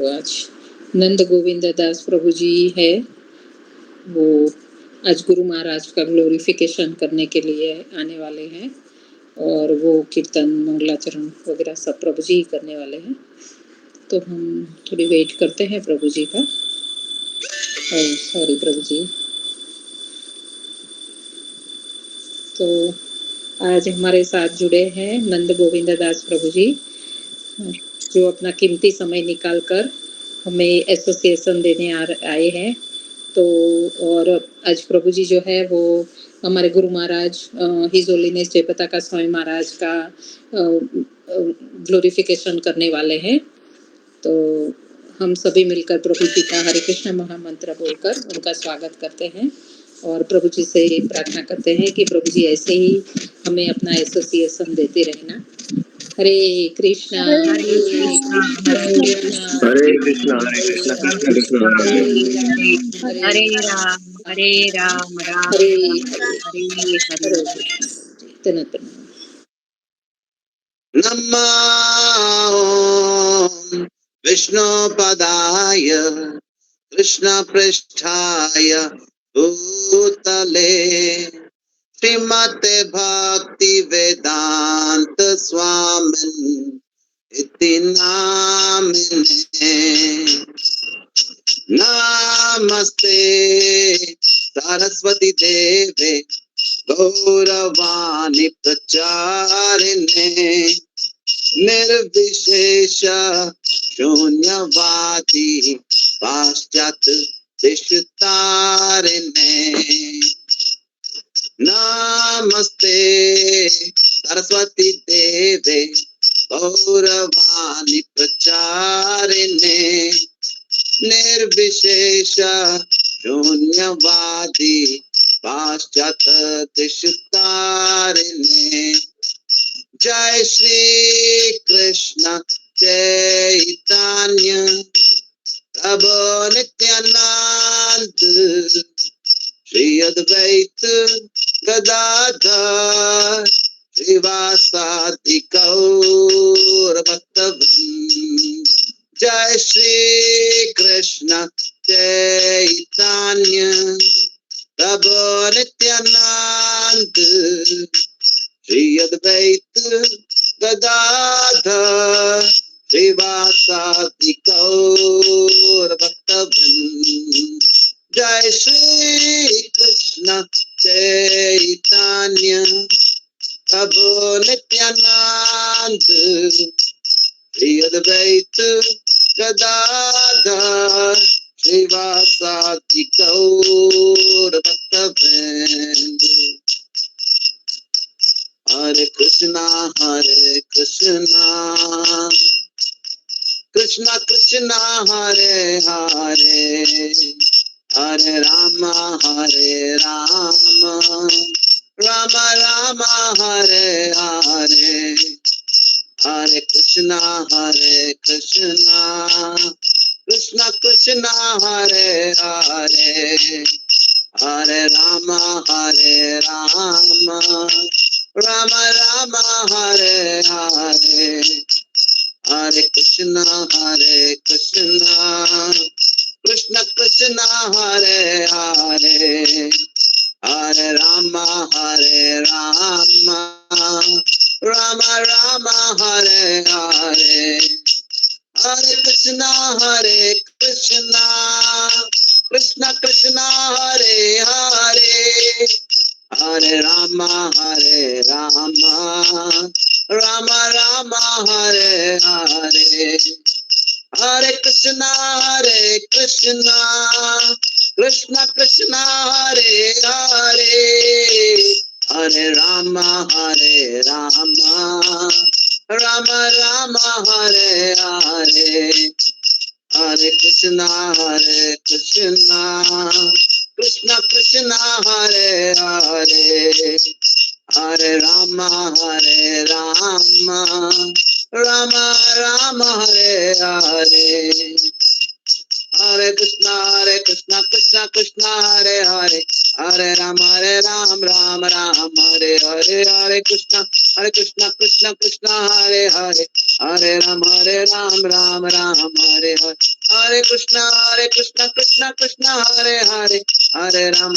आज नंद गोविंद दास प्रभु जी है, वो आज गुरु महाराज का ग्लोरिफिकेशन करने के लिए आने वाले हैं और वो कीर्तन मंगलाचरण वगैरह सब प्रभु जी करने वाले हैं। तो हम थोड़ी वेट करते हैं प्रभु जी का। सॉरी प्रभु जी। तो आज हमारे साथ जुड़े हैं नंद गोविंद दास प्रभु जी, जो अपना कीमती समय निकालकर हमें एसोसिएशन देने आए हैं। तो और आज प्रभु जी जो है वो हमारे गुरु महाराज हिज होलीनेस जयपताका स्वामी महाराज का ग्लोरिफिकेशन करने वाले हैं। तो हम सभी मिलकर प्रभु जी का हरे कृष्ण महामंत्र बोलकर उनका स्वागत करते हैं और प्रभु जी से प्रार्थना करते हैं कि प्रभु जी ऐसे ही हमें अपना एसोसिएशन देते रहना। हरे कृष्णा हरे कृष्णा हरे कृष्णा कृष्ण कृष्ण हरे हरे राम राम हरे हरे हरे। हरे। नमो विष्णुपदाय कृष्ण पृष्ठाय भूतले श्रीमते भक्ति वेदांत स्वामिन् इति नामिने। नमस्ते सरस्वती देवे गौरवाणी प्रचारिणे निर्विशेष शून्यवादी पाश्चात्य देशतारिणे। नमस्ते सरस्वती देवे गौरवाणी प्रचारिणे निर्विशेष शून्यवादी पाश्चात्य देशतारिणे। जय श्री कृष्ण चैतन्य प्रभु नित्यानंद श्री अद्वैत गदाधर श्रीवासादि गौर भक्तवृंद। जय श्री कृष्ण चैतन्य प्रभु नित्यानंद श्री अद्वैत गदाधर श्रीवासादि गौर भक्तवृंद। जय श्री कृष्ण चैतन्य प्रभु नित्यानंद श्री अद्वैत गदाधर श्रीवासादि गौर भक्तवृंद। हरे कृष्णा कृष्णा कृष्णा हरे हरे हरे राम राम राम हरे हरे। हरे कृष्णा कृष्णा कृष्णा हरे हरे हरे राम राम राम हरे हरे। हरे कृष्णा कृष्ण कृष्ण हरे हरे हरे राम राम राम हरे हरे। हरे कृष्णा कृष्ण कृष्ण हरे हरे हरे राम राम राम हरे हरे। हरे कृष्णा कृष्ण कृष्ण हरे हरे हरे राम राम राम हरे हरे। हरे कृष्णा कृष्ण कृष्ण हरे हरे हरे राम राम राम हरे हरे। हरे कृष्णा कृष्ण कृष्ण हरे हरे हरे राम राम राम हरे हरे। हरे कृष्णा कृष्ण कृष्ण हरे हरे हरे राम राम राम हरे हरे, हरे कृष्णा कृष्णा कृष्णा हरे हरे, हरे राम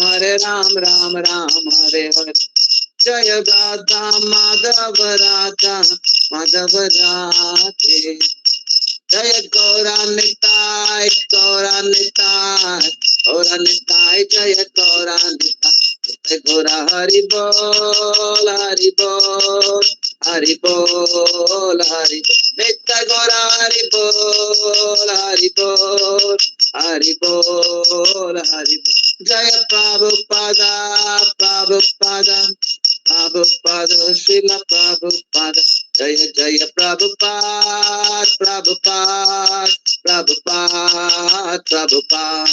राम हरे हरे। जय राधा माधव राधा माधव राधे, जय गौरानिताय गौरानिताय गौरानिताय, जय गौरानिताय जय गौरा हरि बोल हरि बोल हरि बोल हरि नित्य गौरा हरि बोल हरि बोल हरि बोल हरि बोल। जय प्रभुपादा प्रभुपादा प्रभुपाद श्रील प्रभुपाद, जय जय प्रभुपाद प्रभुपाद प्रभुपाद प्रभुपाद।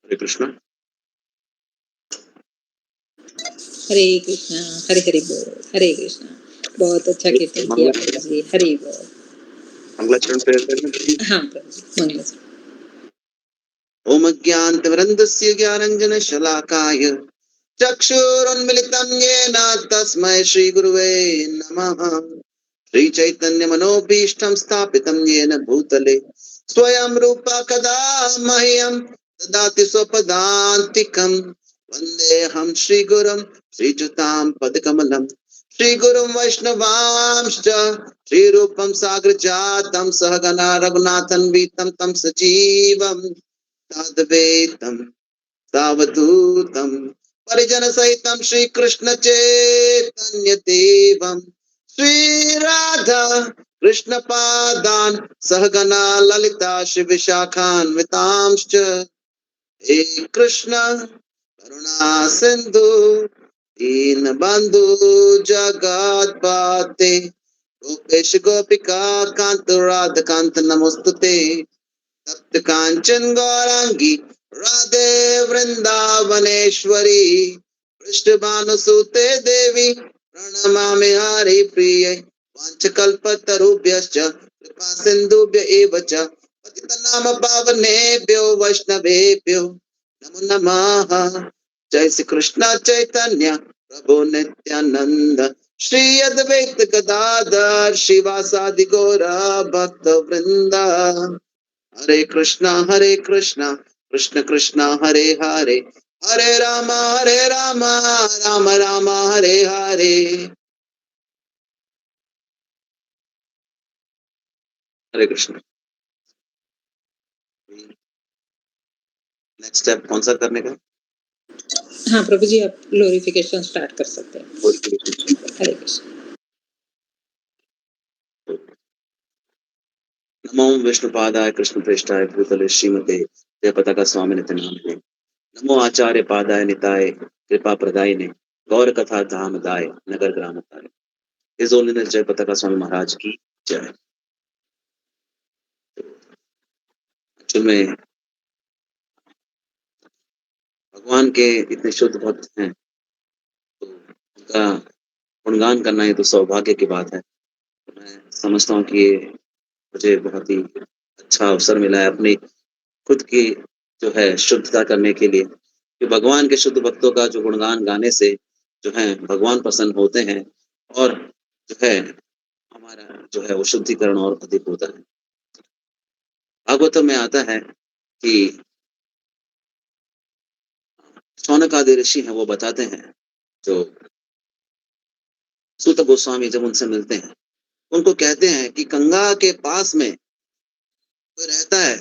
हरे कृष्ण। हरे कृष्णा। हरे हरि बोल। हरे कृष्णा। बहुत अच्छा कीर्तन किया प्रभु जी। हरि बोल। मंगलाचरण प्रेयर करना। हाँ प्रभु जी, मंगलाचरण। ओम ज्ञानतिमिरन्धस्य ज्ञानाञ्जन शलाकाय चक्षुरुन्मिलितं येन तस्मै श्रीगुरुवे नमः। श्रीचैतन्यमनोभीष्टं स्थापितं येन भूतले स्वयं रूपा कदा मह्यं ददाति स्वपदान्तिकं। वन्देऽहं श्रीगुरुं श्रीयुतां पदकमलं श्रीगुरुं वैष्णवांश्च श्रीरूपं साग्रजातं सहगना रघुनाथान्वितं तं सजीवं साद्वैतं सावधूतं परिजन सहितं श्रीकृष्ण चैतन्य देवं श्री राधा कृष्ण पादान सहगना ललिता श्री विशाखान्वितांश्च हे कृष्ण करुणा सिंधु दीन बंधु जगत्पते गोपेश गोपिका कांत राधा कांत नमोस्तुते तप्त कांचन गौरांगी राधे वृंदावनेश्वरी पृष्ठभानुसुते देवी प्रणमामि हरि प्रिय। वाञ्छकल्पतरुभ्यश्च कृपा सिन्धुभ्य एव च पतितनाम पावनेभ्यो वैष्णवेभ्यो नमो नमः। जय श्री कृष्ण चैतन्य प्रभु नित्यानंद श्री अद्वैत गदाधर शिवासादि गौर भक्त वृंदा। हरे कृष्णा कृष्ण कृष्ण हरे हरे, हरे राम राम राम हरे हरे। हरे कृष्ण। नेक्स्ट स्टेप कौन सा करने का? हाँ प्रभु जी, आप ग्लोरिफिकेशन स्टार्ट कर सकते हैं। हरे कृष्ण। नमो विष्णुपादाय कृष्ण प्रेष्ठाय भूतले श्रीमते जय पताका स्वामी नित्यानंद। नमो आचार्य पादाय निताय कृपा प्रदायिने गौर कथा धाम दाय नगर ग्राम तारे। इस होलीनेस जय पताका स्वामी महाराज की जय। एक्चुअल में भगवान के इतने शुद्ध भक्त हैं तो उनका गुणगान करना ये तो सौभाग्य की बात है। तो मैं समझता हूँ कि ये मुझे बहुत ही अच्छा अवसर मिला है अपनी खुद की जो है शुद्धता करने के लिए, कि भगवान के शुद्ध भक्तों का जो गुणगान गाने से जो है भगवान प्रसन्न होते हैं और जो है हमारा जो है वो शुद्धिकरण और अधिक होता है। भागवतम में आता है कि शौनक आदि ऋषि हैं वो बताते हैं, जो सूत गोस्वामी जब उनसे मिलते हैं उनको कहते हैं कि गंगा के पास में कोई रहता है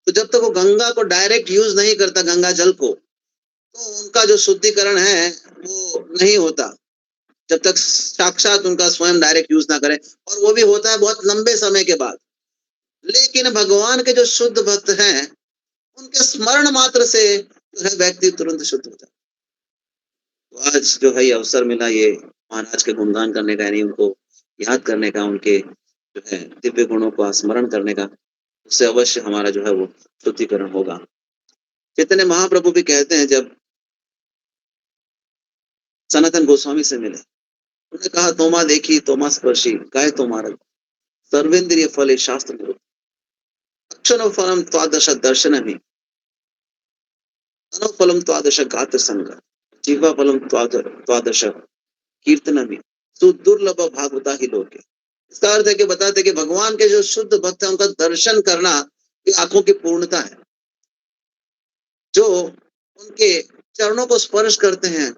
तो जब तक वो गंगा को डायरेक्ट यूज नहीं करता गंगा जल को, तो उनका जो शुद्धिकरण है वो नहीं होता जब तक साक्षात उनका स्वयं डायरेक्ट यूज ना करे, और वो भी होता है बहुत लंबे समय के बाद। लेकिन भगवान के जो शुद्ध भक्त हैं उनके स्मरण मात्र से जो है व्यक्ति तुरंत शुद्ध हो जाता है। तो आज जो है ये अवसर मिला ये महाराज के गुणगान करने का, यानी उनको याद करने का, उनके जो है दिव्य गुणों का स्मरण करने का, उससे अवश्य हमारा जो है वो शुद्धिकरण होगा। चैतन्य महाप्रभु भी कहते हैं, जब सनातन गोस्वामी से मिले उन्होंने कहा, तोमा देखी तोमा स्पर्शी काय तोमारा सर्वेंद्रिय फले शास्त्र निरुक्त अक्षर फलम त्वादश दर्शन फलम त्वादश गात्र संग जीवा फलम त्वादश कीर्तनमी सुदुर्लभ भागवता ही लोग के। इसका अर्थ है कि बताते कि भगवान के जो शुद्ध भक्त है उनका दर्शन करना ये आंखों की पूर्णता है। जो उनके चरणों को स्पर्श करते हैं,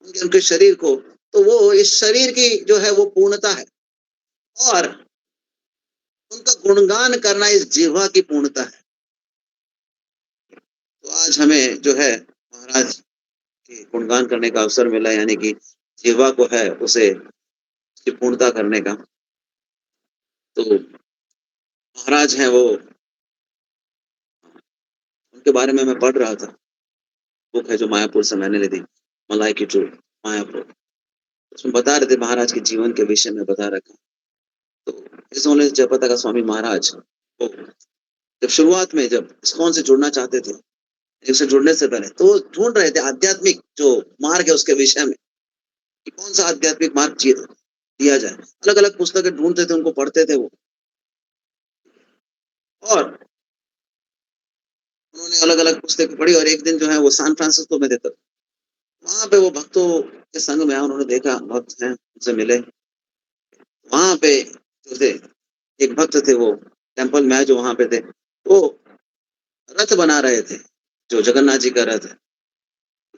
उनके शरीर को, तो वो इस शरीर की जो है वो पूर्णता है, और उनका गुणगान करना इस जिह्वा की पूर्णता है। तो आज हमें जो है महाराज के गुणगान करने का अवसर मिला, यानी कि जिह्वा को है उसे उसकी पूर्णता करने का। तो महाराज हैं वो, उनके बारे में मैं पढ़ रहा था, बुक है जो मायापुर से मैंने ली थी, मलाई की ट्रू मायापुर। उसमें बता रहे थे महाराज के जीवन के विषय में बता रखा। तो इस नॉलेज जयपताका स्वामी महाराज वो जब शुरुआत में जब इस्कॉन से जुड़ना चाहते थे, इससे जुड़ने से पहले तो ढूंढ रहे थे आध्यात्मिक जो मार्ग है उसके विषय में कि कौन सा आध्यात्मिक मार्ग दिया जाए। अलग अलग पुस्तकें ढूंढते थे, उनको पढ़ते थे वो, और उन्होंने अलग अलग पुस्तकें पढ़ी। और एक दिन जो है वो सैन फ्रांसिस्को में थे, तब वहां पे वो भक्तों के संग में उन्होंने देखा, भक्त हैं, उनसे मिले। वहां पे जो थे एक भक्त थे, वो टेम्पल में जो वहां पे थे, वो रथ बना रहे थे, जो जगन्नाथ जी का रथ है।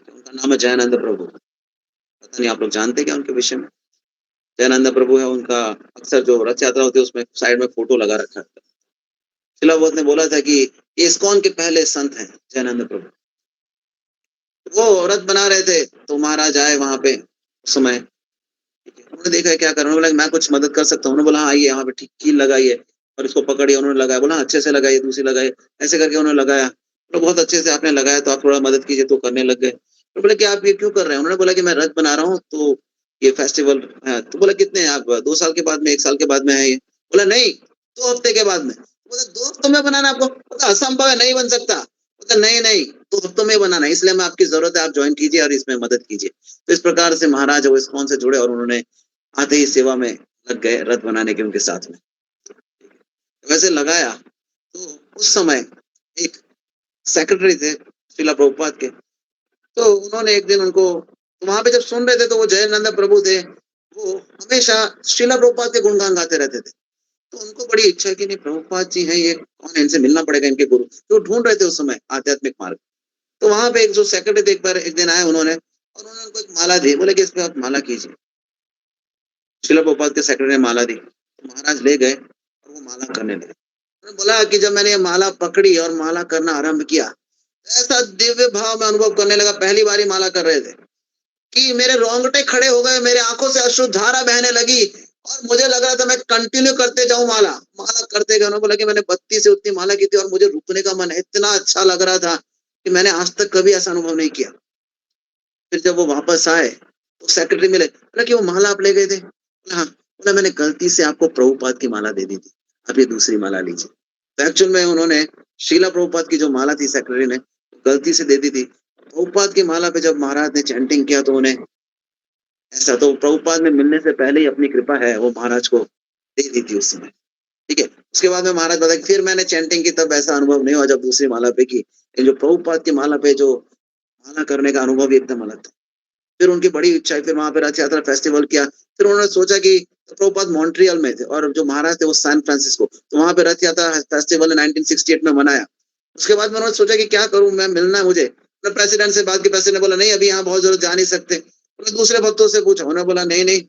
उनका नाम है जयानंद प्रभु। पता नहीं आप लोग जानते क्या उनके विषय में? जयानंद प्रभु है उनका, अक्सर जो रथ यात्रा होती है उसमें साइड में फोटो लगा रखा है। शिलावत ने बोला था कि ये इस्कॉन के पहले संत हैं जयानंद प्रभु। वो रथ बना रहे थे, तो महाराज आए वहां पे उस समय। उन्होंने देखा है क्या कर रहे हैं, बोला मैं कुछ मदद कर सकता हूँ। उन्होंने बोला हाँ, आइए यहाँ पे ठीक कील लगाइए, और इसको पकड़िए। उन्होंने लगाया, बोला अच्छे से लगाइए, दूसरी लगाइए, ऐसे करके उन्होंने लगाया। तो बहुत अच्छे से आपने लगाया, तो आप थोड़ा मदद कीजिए, तो करने लग गए। तो बोले कि आप ये क्यों कर रहे हैं? उन्होंने बोला कि मैं रथ बना रहा हूँ, तो ये फेस्टिवल है। तो बोला कितने हैं आप? 2 साल के बाद में, 1 साल के बाद में है ये? बोला नहीं, 2 हफ्ते के बाद में। बोला 2 हफ्तों में बनाना आपको? बोला असंभव है, नहीं बन सकता। बोला नहीं नहीं, 2 हफ्तों में बनाना है, इसलिए मैं आपकी जरूरत है, आप ज्वाइन कीजिए और इसमें मदद कीजिए। तो इस प्रकार से महाराज वो इस्कॉन से जुड़े, और उन्होंने आते ही सेवा में लग गए, रथ बनाने के उनके साथ में। वैसे लगाया, तो उस समय एक सेक्रेटरी थे श्रीला प्रभुपाद के, तो उन्होंने एक दिन उनको, तो वहां पे जब सुन रहे थे, तो वो जयानंद प्रभु थे, वो हमेशा श्रीला प्रभुपाद के गुणगान गाते रहते थे। तो उनको बड़ी इच्छा है कि नहीं, प्रभुपाद जी हैं, ये कौन है, इनसे मिलना पड़ेगा, इनके गुरु। तो ढूंढ रहे थे उस समय आध्यात्मिक मार्ग। तो वहां पे एक जो सेक्रेटरी थे, एक बार एक दिन आए उन्होंने, और उन्होंने उनको एक माला दी। बोले कि इस पे आप माला कीजिए। श्रीला प्रभुपाद के सेक्रेटरी ने माला दी, तो महाराज ले गए और वो माला करने लगे। उन्होंने बोला कि जब मैंने ये माला पकड़ी और माला करना आरंभ किया, ऐसा दिव्य भाव में अनुभव करने लगा। पहली बारी माला कर रहे थे कि मेरे रोंगटे खड़े हो गए, मेरे आंखों से अश्रु धारा बहने लगी, और मुझे लग रहा था मैं कंटिन्यू करते जाऊं माला करते गए। उन्होंने बोला कि मैंने 32 से उतनी माला की थी, और मुझे रुकने का मन इतना अच्छा लग रहा था कि मैंने आज तक कभी ऐसा अनुभव नहीं किया। फिर जब वो वापस आए, तो सेक्रेटरी मिले, बोला कि वो माला आप ले गए थे? बोला हाँ। बोला मैंने गलती से आपको प्रभुपाद की माला दे दी थी, अब ये दूसरी माला लीजिए। तो एक्चुअल में उन्होंने शीला प्रभुपाद की जो माला थी, सेक्रेटरी ने गलती से दे दी थी। प्रभुपाद की माला पे जब महाराज ने चैंटिंग किया, तो उन्हें ऐसा, तो प्रभुपाद में मिलने से पहले ही अपनी कृपा है वो महाराज को दे दी थी उस समय। ठीक है, उसके बाद में महाराज बताया फिर मैंने चैंटिंग की, तब ऐसा अनुभव नहीं हुआ जब दूसरी माला पे की। जो प्रभुपाद की माला पे जो माला करने का अनुभव एकदम अलग था। फिर उनकी बड़ी इच्छा है, फिर वहां पे रथ यात्रा फेस्टिवल किया। फिर उन्होंने सोचा कि प्रभुपाद मॉन्ट्रियल में थे, और जो महाराज थे वो सैन फ्रांसिस्को, तो वहां पे रथ यात्रा फेस्टिवल 1968 में मनाया। उसके बाद में उन्होंने सोचा कि क्या करूं मैं, मिलना है मुझे। प्रेसिडेंट से बात की, प्रेसिडेंट ने बोला नहीं, अभी यहाँ बहुत जरूर जा नहीं सकते। उन्होंने दूसरे भक्तों से पूछा, उन्होंने बोला नहीं नहीं,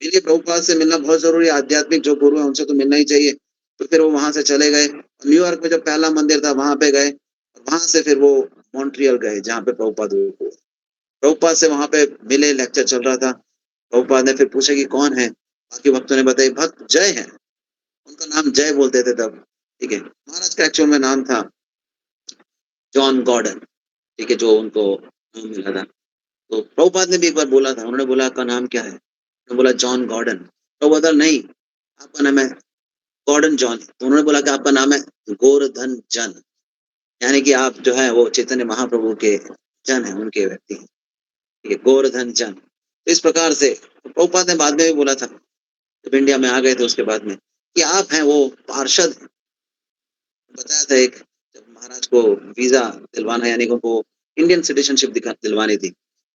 मेरे प्रभुपाद से मिलना बहुत जरूरी है, आध्यात्मिक जो गुरु है उनसे तो मिलना ही चाहिए। तो फिर वो वहां से चले गए, न्यूयॉर्क में जो पहला मंदिर था वहां पे गए, वहां से फिर वो मॉन्ट्रियल गए, जहाँ पे प्रभुपाद हुए। प्रभुपाद से वहां पे मिले, लेक्चर चल रहा था। प्रभुपाद ने फिर पूछा कि कौन है? बाकी भक्तों ने बताया भक्त जय है, उनका नाम जय बोलते थे तब। ठीक है, महाराज का एक्चुअल में नाम था जॉन गॉर्डन। ठीक है, जो उनको नाम मिला था। तो प्रभुपाद ने भी एक बार बोला था, उन्होंने बोला आपका नाम क्या है? उन्होंने बोला जॉन गॉर्डन। तो बोला नहीं, आपका नाम है गॉर्डन जॉन। तो उन्होंने बोला कि आपका नाम है गोवर्धन जन, यानी कि आप जो है वो चैतन्य महाप्रभु के जन है, उनके व्यक्ति हैं। ठीक है, गोवर्धन जन। तो इस प्रकार से प्रभुपाद ने बाद में भी बोला था, जब इंडिया में आ गए थे उसके बाद में, कि आप हैं वो पार्षद। बताया था एक, जब महाराज को वीजा दिलवाना, यानी कि उनको इंडियन सिटीजनशिप दिलवानी थी,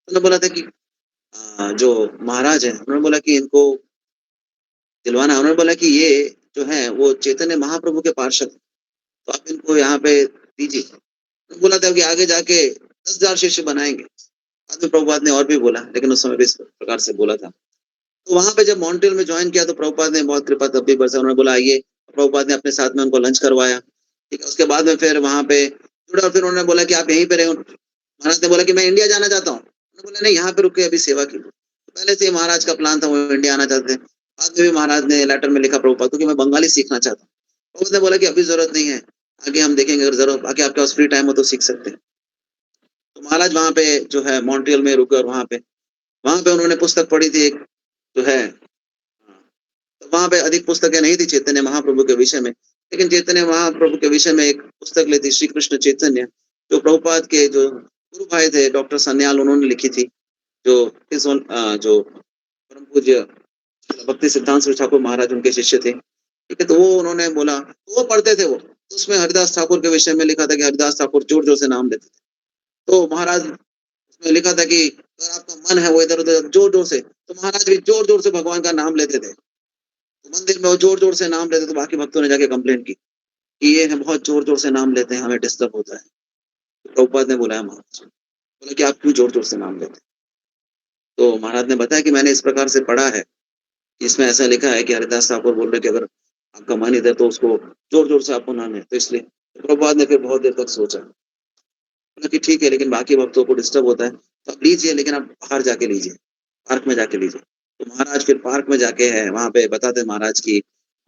उन्होंने बोला था कि जो महाराज हैं, उन्होंने बोला कि इनको दिलवाना है। उन्होंने बोला कि ये जो है वो चैतन्य महाप्रभु के पार्षद हैं, तो आप इनको यहाँ पे दीजिए। उन्होंने बोला था कि आगे जाके 10,000 शिष्य बनाएंगे। बाद में प्रभुपाद ने और भी बोला, लेकिन उस समय भी इस प्रकार से बोला था। तो वहाँ पे जब मॉन्ट्रियल में ज्वाइन किया तो प्रभुपाद ने बहुत कृपा तब भी बरसा। उन्होंने बोला आइए, प्रभुपाद ने अपने साथ में उनको लंच करवाया। ठीक है, उसके बाद में फिर वहाँ पे जुड़ा और फिर उन्होंने बोला कि आप यहीं पे रहे। महाराज ने बोला कि मैं इंडिया जाना चाहता हूँ। उन्होंने बोला नहीं, यहाँ पे रुक के अभी सेवा कीजिए। पहले से ही महाराज का प्लान था, वो इंडिया आना चाहते थे। बाद में भी महाराज ने लेटर में लिखा प्रभुपाद को कि मैं बंगाली सीखना चाहता हूँ। प्रभुपाद ने बोला कि अभी जरूरत नहीं है, आगे हम देखेंगे, अगर जरूरत आगे आपके पास फ्री टाइम हो तो सीख सकते हैं। तो महाराज वहाँ पे जो है मॉन्ट्रियल में रुके और वहाँ पे उन्होंने पुस्तक पढ़ी थी एक, जो है तो वहाँ पे अधिक पुस्तकें नहीं थी चैतन्य महाप्रभु के विषय में, लेकिन चैतन्य महाप्रभु के विषय में एक पुस्तक ली थी, श्री कृष्ण चैतन्य, जो प्रभुपाद के जो गुरु भाई थे डॉक्टर सन्याल, उन्होंने लिखी थी, जो परम पूज्य भक्ति सिद्धांत श्री ठाकुर महाराज उनके शिष्य थे। ठीक है, तो वो उन्होंने बोला, तो वो पढ़ते थे वो, तो उसमें हरिदास ठाकुर के विषय में लिखा था कि हरिदास ठाकुर जोर जोर से नाम लेते थे। तो महाराज उसमें लिखा था कि अगर आपका मन है वो इधर उधर जोर जोर से, तो महाराज भी जोर जोर से भगवान का नाम लेते थे। तो मंदिर में वो जोर जोर से नाम लेते, तो बाकी भक्तों ने जाके कंप्लेंट की कि ये है बहुत जोर जोर से नाम लेते हैं, हमें डिस्टर्ब होता है। तो प्रभुपाद ने बुलाया महाराज, बोला कि आप क्यों जोर जोर से नाम लेते हैं? तो महाराज ने बताया कि मैंने इस प्रकार से पढ़ा है, इसमें ऐसा लिखा है कि हरिदास ठाकुर बोल रहे कि अगर आपका मन इधर तो उसको जोर जोर से आपको नाम है, तो इसलिए। तो प्रभुपाद ने फिर बहुत देर तक सोचा, बोला कि ठीक है, लेकिन बाकी भक्तों को डिस्टर्ब होता है, तो आप लीजिए, लेकिन आप बाहर जाके लीजिए, पार्क में जाके लीजिए। तो महाराज फिर पार्क में जाके है, वहाँ पे बताते महाराज की,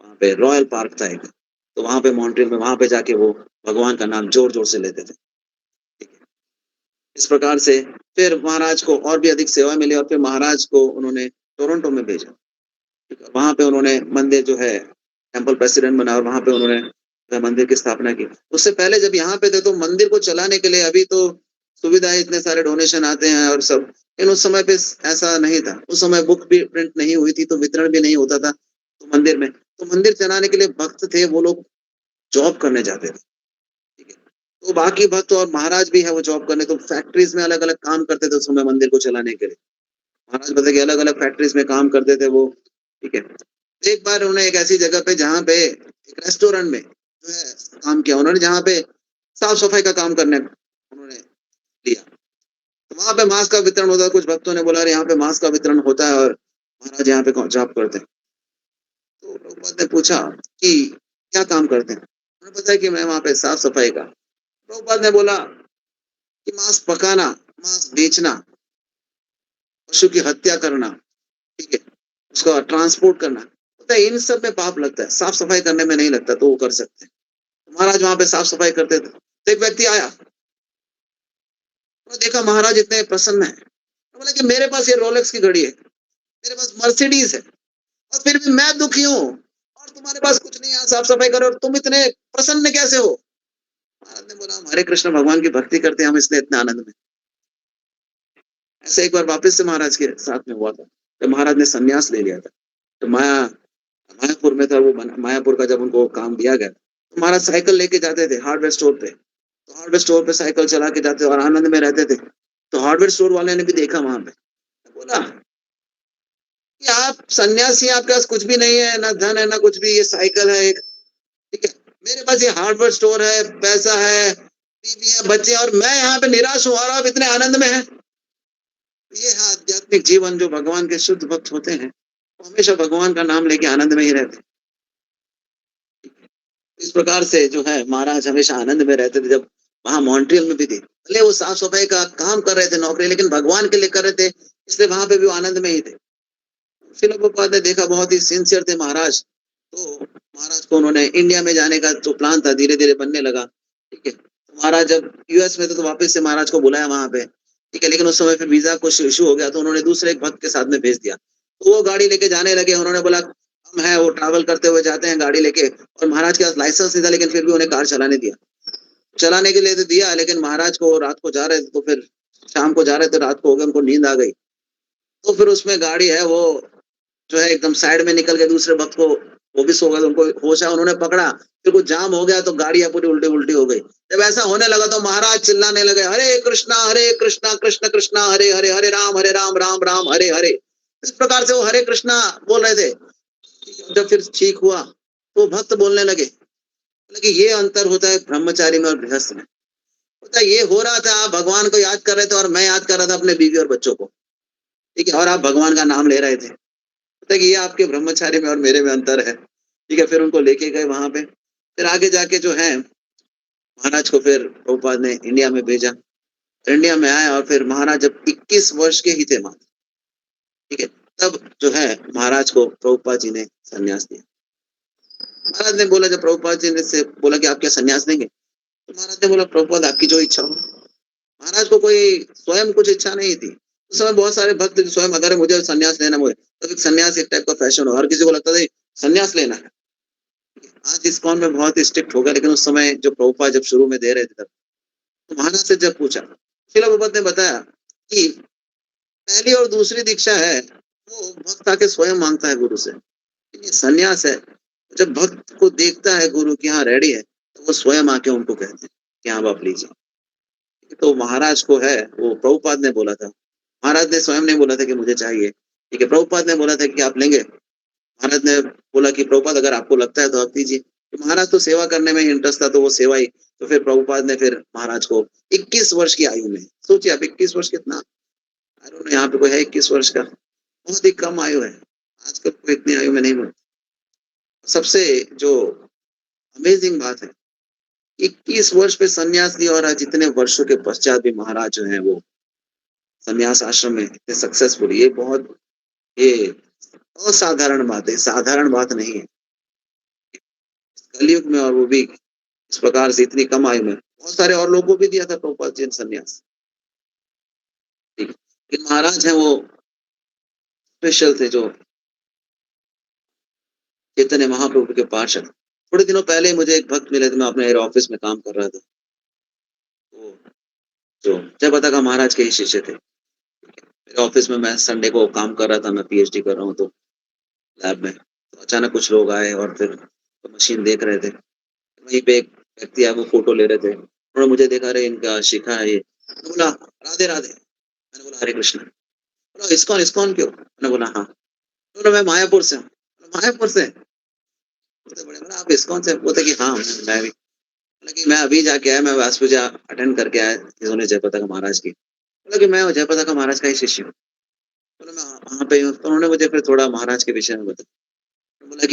वहाँ पे रॉयल पार्क था एक, तो वहाँ पे मॉन्ट्रियल में वहाँ पे जाके वो भगवान का नाम जोर जोर से लेते थे। ठीक है, इस प्रकार से फिर महाराज को और भी अधिक सेवा मिली और फिर महाराज को उन्होंने टोरंटो में भेजा। वहाँ पे उन्होंने मंदिर जो है टेम्पल प्रेसिडेंट बना और वहाँ पे उन्होंने मंदिर की स्थापना की। उससे पहले जब यहाँ पे थे तो मंदिर को चलाने के लिए अभी तो सुविधाएं, इतने सारे डोनेशन आते हैं और सब, लेकिन उस समय पे ऐसा नहीं था। उस समय बुक भी प्रिंट नहीं हुई थी, तो वितरण भी नहीं होता था तो मंदिर में। तो मंदिर चलाने के लिए भक्त थे, वो लोग जॉब करने जाते थे। ठीक है, तो बाकी भक्त और महाराज भी है वो जॉब करने, तो फैक्ट्रीज में अलग अलग काम करते थे उस समय मंदिर को चलाने के लिए। महाराज बताए कि अलग अलग फैक्ट्रीज में काम करते थे वो। ठीक है, एक बार उन्होंने एक ऐसी जगह पे जहाँ पे एक रेस्टोरेंट में जो है काम किया उन्होंने, जहाँ पे साफ सफाई का काम करने उन्होंने लिया। तो वहाँ पे मास्क का वितरण होता है। कुछ भक्तों ने बोला यहाँ पे मास्क का वितरण होता है और महाराज यहाँ पे जॉब करते हैं। तो प्रभुपाद ने पूछा कि क्या काम करते हैं? उन्होंने बताया कि मैं वहाँ पे साफ सफाई का। प्रभुपाद ने बोला कि मांस पकाना, मांस बेचना, पशु की हत्या करना, ठीक है, उसका ट्रांसपोर्ट करना, पता है इन सब में पाप लगता है, साफ सफाई करने में नहीं लगता, तो वो कर सकते हैं। महाराज वहां पे साफ सफाई करते थे, तो एक व्यक्ति आया, उन्होंने देखा महाराज इतने प्रसन्न है, बोला कि मेरे पास ये रोलेक्स की घड़ी है, मेरे पास मर्सिडीज है, और फिर भी मैं दुखी हूँ और तुम्हारे पास कुछ नहीं, यहाँ साफ सफाई करो और तुम इतने प्रसन्न कैसे हो? महाराज ने बोला हम हरे कृष्ण भगवान की भक्ति करते हैं, हम इसलिए इतने आनंद में। ऐसे एक बार वापस से महाराज के साथ में हुआ था, जब महाराज ने संन्यास ले लिया था, तो मायापुर में था वो, मायापुर का जब उनको काम दिया गया, तो महाराज साइकिल लेके जाते थे हार्डवेयर स्टोर पे, तो हार्डवेयर स्टोर पे साइकिल चला के जाते और आनंद में रहते थे। तो हार्डवेयर स्टोर वाले ने भी देखा वहां पे, बोला कि आप सन्यासी, आपके पास कुछ भी नहीं है, ना धन है ना कुछ भी, ये साइकिल है एक, ठीक है, मेरे पास ये हार्डवेयर स्टोर है, पैसा है, बीवी है, बच्चे, और मैं यहाँ पे निराश हूँ और आप इतने आनंद में है। ये है आध्यात्मिक जीवन। जो भगवान के शुद्ध भक्त होते हैं वो हमेशा भगवान का नाम लेके आनंद में ही रहते हैं। इस प्रकार से जो है महाराज हमेशा आनंद में रहते थे। जब वहां मॉन्ट्रियल में भी थे, भले वो साफ सफाई का काम कर रहे थे, नौकरी, लेकिन भगवान के लिए कर रहे थे, इसलिए वहां पे भी वो आनंद में ही थे। फिर प्रभुपाद ने देखा बहुत ही सिंसियर थे महाराज, तो महाराज को उन्होंने इंडिया में जाने का जो प्लान था धीरे धीरे बनने लगा। ठीक है, तो महाराज जब यूएस में थे तो वापस से महाराज को बुलाया वहां पे। ठीक है, लेकिन उस समय फिर वीजा कुछ इशू हो गया, तो उन्होंने दूसरे एक भक्त के साथ में भेज दिया, तो वो गाड़ी लेके जाने लगे। उन्होंने बोला हम है, वो ट्रैवल करते हुए जाते हैं गाड़ी लेके, और महाराज के पास लाइसेंस नहीं था, लेकिन फिर भी उन्हें कार चलाने दिया, चलाने के लिए तो दिया, लेकिन महाराज को रात को जा रहे थे, तो फिर शाम को जा रहे थे, रात को हो गया, उनको नींद आ गई, तो फिर उसमें गाड़ी है वो जो है एकदम साइड में निकल के दूसरे भक्त को वो भी सो गए, उनको होश आया, उन्होंने पकड़ा, फिर कुछ जाम हो गया तो गाड़ियां पूरी उल्टी उल्टी हो गई। जब ऐसा होने लगा तो महाराज चिल्लाने लगे, हरे कृष्णा कृष्ण कृष्णा हरे हरे, हरे राम राम राम हरे हरे। इस प्रकार से वो हरे कृष्णा बोल रहे थे। जब फिर ठीक हुआ तो भक्त बोलने लगे, बोले कि ये अंतर होता है ब्रह्मचारी में और गृहस्थ में। होता ये हो रहा था, आप भगवान को याद कर रहे थे और मैं याद कर रहा था अपने बीवी और बच्चों को, ठीक है, और आप भगवान का नाम ले रहे थे। होता है कि ये आपके ब्रह्मचारी में और मेरे में अंतर है, ठीक है। फिर उनको लेके गए वहां पे, फिर आगे जाके जो है महाराज को फिर प्रभुपाद ने इंडिया में भेजा। इंडिया में आए और फिर महाराज जब 21 वर्ष के ही थे मात्र, ठीक है, तब जो है महाराज को प्रभुपाद जी ने संन्यास दिया। महाराज ने बोला, जब प्रभुपाद जी ने से बोला कि आप क्या संन्यास देंगे, तो महाराज ने बोला प्रभुपाद आपकी जो इच्छा हो। महाराज को कोई स्वयं कुछ इच्छा नहीं थी। उस समय बहुत सारे भक्त स्वयं अगर मुझे संन्यास लेना, मुझे तो एक संन्यास एक टाइप का फैशन हो, हर किसी को लगता था संन्यास लेना है। आज इस्कॉन में बहुत स्ट्रिक्ट हो गया, लेकिन उस समय जो प्रभुपाद जब शुरू में दे रहे थे तब तो महाराज से जब पूछा, शिला प्रभुपाद ने बताया कि पहली और दूसरी दीक्षा है वो भक्त आके स्वयं मांगता है गुरु से, ये संन्यास है जब भक्त को देखता है गुरु कि हाँ रेडी है, तो वो स्वयं आके उनको कहते हैं कि हाँ आप लीजिए। तो महाराज को है वो प्रभुपाद ने बोला था, महाराज ने स्वयं नहीं बोला था कि मुझे चाहिए, ठीक है, प्रभुपाद ने बोला था कि आप लेंगे। महाराज ने बोला कि प्रभुपाद अगर आपको लगता है तो आप दीजिए। तो महाराज तो सेवा करने में ही इंटरेस्ट था, तो वो सेवा ही। तो फिर प्रभुपाद ने फिर महाराज को 21 वर्ष की आयु में, सोचिए आप 21 वर्ष कितना, आई डोंट नो यहाँ पे कोई है 21 वर्ष का, बहुत ही कम आयु है, आजकल कोई इतनी आयु में नहीं मिलती। सबसे जो अमेजिंग बात है, 21 वर्ष पे संन्यास लिया और आज इतने वर्षों के पश्चात भी महाराज जो है वो संन्यास आश्रम में इतने सक्सेसफुल, ये बहुत ये असाधारण बात है, साधारण बात नहीं है कलयुग में, और वो भी इस प्रकार से इतनी कम आयु में। बहुत सारे और लोगों को भी दिया था प्रभुपाद जी ने संन्यास, ठीक है, लेकिन महाराज है वो स्पेशल थे, जो चैतन्य महाप्रभु के पार्षद। थोड़े दिनों पहले मुझे एक भक्त मिले थे, मैं अपने ऑफिस में काम कर रहा था, वो जो जय पताका महाराज के ही शिष्य थे। मेरे ऑफिस में मैं संडे को काम कर रहा था, मैं पीएचडी कर रहा हूँ तो लैब में, तो अचानक कुछ लोग आए और फिर तो मशीन देख रहे थे। वहीं पे एक व्यक्ति आए, वो फोटो ले रहे थे, उन्होंने मुझे देखा, रहे इनका शिखा है ये। मैंने बोला राधे राधे, मैंने बोला हरे कृष्ण। बोला इस्कॉन इस्कॉन क्यों, मैंने बोला हाँ। बोला मैं मायापुर से हूँ। मायापुर से, बोलते बड़े, बोला आप इस्कॉन से, बोलते कि हाँ मैं भी। बोला कि मैं अभी जाके आया, मैं व्यास पूजा अटेंड करके आया जिन्होंने जय पताका महाराज की। बोला कि मैं जय पताका महाराज का ही शिष्य हूँ। बोला मैं वहाँ पे हूँ। तो उन्होंने मुझे फिर थोड़ा महाराज के विषय में बताया। बोला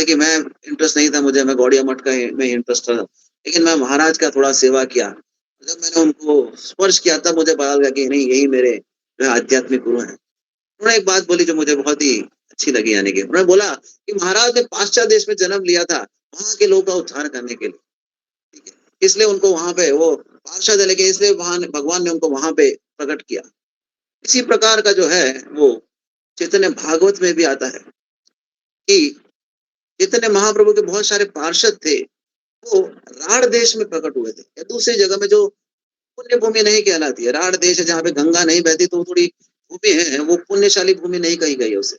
कि मैं इंटरेस्ट नहीं था, मुझे मैं गौड़िया मठ का में इंटरेस्ट था, लेकिन मैं महाराज का थोड़ा सेवा किया। जब मैंने उनको स्पर्श किया तब मुझे पता लगा कि नहीं, यही मेरे जो आध्यात्मिक गुरु हैं। उन्होंने एक बात बोली जो मुझे बहुत ही अच्छी लगी, यानी कि उन्होंने बोला कि महाराज ने पाश्चात्य देश में जन्म लिया था वहां के लोगों का उद्धार करने के लिए, ठीक है, इसलिए उनको वहां पे वो पार्षद है, लेकिन इसलिए वहां भगवान ने उनको वहां पे प्रकट किया। इसी प्रकार का जो है वो चैतन्य भागवत में भी आता है कि चैतन्य महाप्रभु के बहुत सारे पार्षद थे, वो राढ़ देश में प्रकट हुए थे, या दूसरी जगह में जो पुण्य भूमि नहीं कहलाती है। राढ़ देश है जहाँ पे गंगा नहीं बहती, तो थोड़ी भूमि है, वो पुण्यशाली भूमि नहीं कही गई है उसे।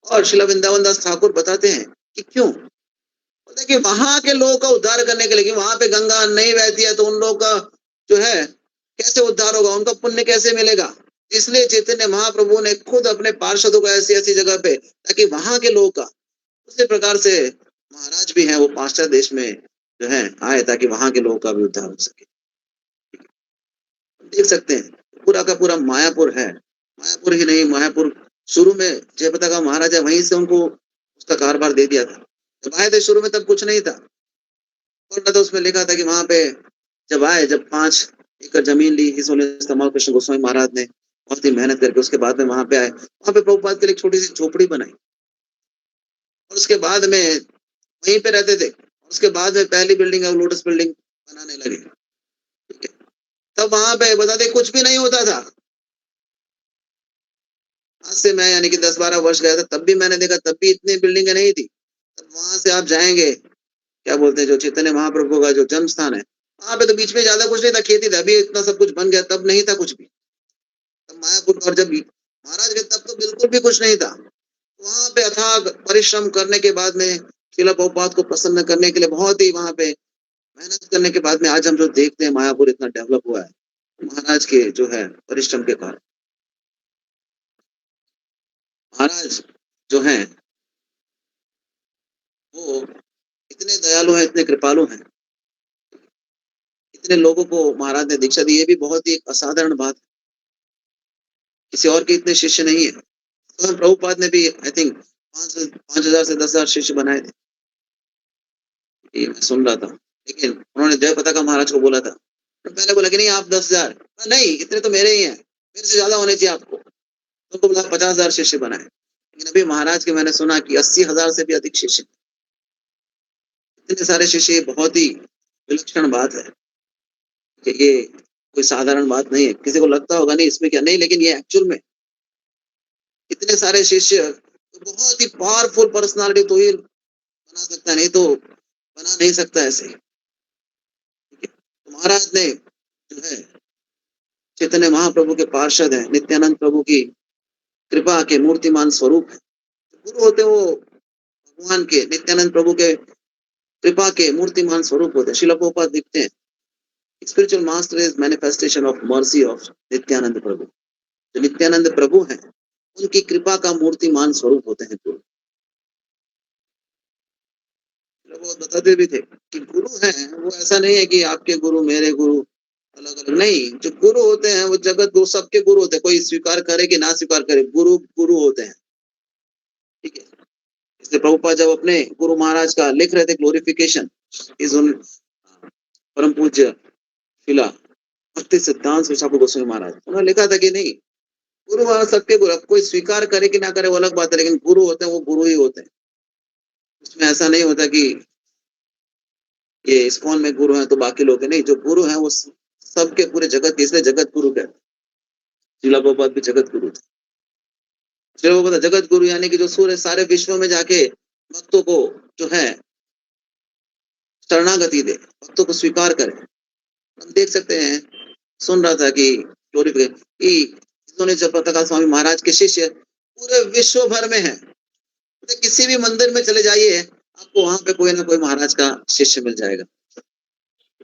और श्रील वृंदावन दास ठाकुर बताते हैं कि क्यों, बोलते कि वहां के लोगों का उद्धार करने के लिए, वहां पे गंगा नहीं बहती है तो उन लोगों का जो है कैसे उद्धार होगा, उनका पुण्य कैसे मिलेगा। इसलिए चैतन्य महाप्रभु ने खुद अपने पार्षदों को ऐसी ऐसी जगह पे, ताकि वहां के लोगों का, उसी प्रकार से महाराज भी हैं वो पाश्चात्य देश में जो है आए, ताकि वहां के लोगों का भी उद्धार हो सके। देख सकते हैं पूरा का पूरा मायापुर है, मायापुर ही नहीं, मायापुर शुरू में जय पताका महाराज है, वहीं से उनको उसका कारोबार दे दिया था। जब आए थे शुरू में तब कुछ नहीं था, और तो उसमें लिखा था कि वहां पे जब आए, जब 5 एकड़ जमीन ली इस कमाल कृष्ण गोस्वामी महाराज ने बहुत ही मेहनत करके, उसके बाद में वहां पे आए, वहां पे प्रभुपाद के लिए एक छोटी सी झोपड़ी बनाई, और उसके बाद में वहीं पे रहते थे। उसके बाद में पहली बिल्डिंग है लोटस बिल्डिंग बनाने लगे, ठीक है। तब वहां पे बताते कुछ भी नहीं होता था। आज से मैं यानी कि 10-12 वर्ष गया था, तब भी मैंने देखा, तब भी इतनी बिल्डिंगें नहीं थी। तब वहां से आप जाएंगे, क्या बोलते हैं, जो चैतन्य महाप्रभु का जो जन्म स्थान है, वहां पे तो बीच में ज्यादा कुछ नहीं था, खेती था, अभी इतना सब कुछ बन गया, तब नहीं था कुछ भी। तब मायापुर, और जब महाराज गए तब तो बिल्कुल भी कुछ नहीं था। वहां पे अथाग परिश्रम करने के बाद में शिला प्रभुपाद को प्रसन्न करने के लिए बहुत ही वहां पे मेहनत करने के बाद में आज हम जो देखते हैं मायापुर इतना डेवलप हुआ है महाराज के जो है परिश्रम के कारण। महाराज जो हैं वो इतने दयालु हैं, इतने कृपालु हैं, इतने लोगों को महाराज ने दीक्षा दी। ये भी बहुत ही एक असाधारण बात है, किसी और के इतने शिष्य नहीं है। तो प्रभुपाद ने भी आई थिंक 5,000 से 10,000 शिष्य बनाए थे, ये मैं सुन रहा था। लेकिन उन्होंने जय पताका महाराज को बोला था, तो पहले बोला कि नहीं आप 10,000, नहीं इतने तो मेरे ही हैं, मेरे से ज्यादा होने चाहिए आपको। तो बोला 50,000 शिष्य बनाए। लेकिन अभी महाराज के मैंने सुना कि 80,000 से भी अधिक शिष्य। इतने सारे शिष्य बहुत ही विलक्षण बात है कि ये कोई साधारण बात नहीं है। किसी को लगता होगा नहीं इसमें क्या, नहीं, लेकिन ये एक्चुअल में इतने सारे शिष्य तो बहुत ही पावरफुल पर्सनालिटी तो ही बना सकता है, नहीं तो बना नहीं सकता ऐसे। तो महाराज ने जो है चैतन्य महाप्रभु के पार्षद है, नित्यानंद प्रभु की कृपा के मूर्तिमान स्वरूप है। गुरु होते वो भगवान के, नित्यानंद प्रभु के कृपा के मूर्तिमान स्वरूप होते हैं। श्रील प्रभुपाद लिखते हैं spiritual master is manifestation of mercy of Nityananda Prabhu. जो नित्यानंद प्रभु हैं उनकी कृपा का मूर्तिमान स्वरूप होते हैं गुरु। वो बताते भी थे कि गुरु हैं वो ऐसा नहीं है कि आपके गुरु मेरे गुरु अलग अलग, नहीं, जो गुरु होते हैं वो जगत गुरु सबके गुरु होते हैं, कोई स्वीकार करे कि ना स्वीकार करे, गुरु गुरु होते हैं। ठीक है, इसलिए प्रभुपाद जब अपने गुरु महाराज का लिख रहे थे ग्लोरिफिकेशन इस उन परम पूज्य शिला भक्ति सिद्धांत स्वामी ठाकुर गोस्वामी महाराज, उन्होंने लिखा था कि नहीं गुरु महाराज सबके गुरु, अब कोई स्वीकार करे कि ना करे वो अलग बात है, लेकिन गुरु होते हैं वो गुरु ही होते हैं। उसमें ऐसा नहीं होता कि ये इस्कॉन में गुरु हैं तो बाकी लोग हैं, नहीं, जो गुरु हैं वो सबके पूरे जगत के, इसलिए जगत गुरु कहते हैं। श्रील प्रभुपाद भी जगत गुरु थे। श्रील प्रभुपाद जगत गुरु यानी कि जो सूर्य सारे विश्व में जाके भक्तों को जो है शरणागति दे, भक्तों को स्वीकार करे। हम देख सकते हैं, सुन रहा था कि इन्होंने जब पताका स्वामी महाराज के शिष्य पूरे विश्व भर में है, तो किसी भी मंदिर में चले जाइए आपको वहां पे कोई ना कोई महाराज का शिष्य मिल जाएगा।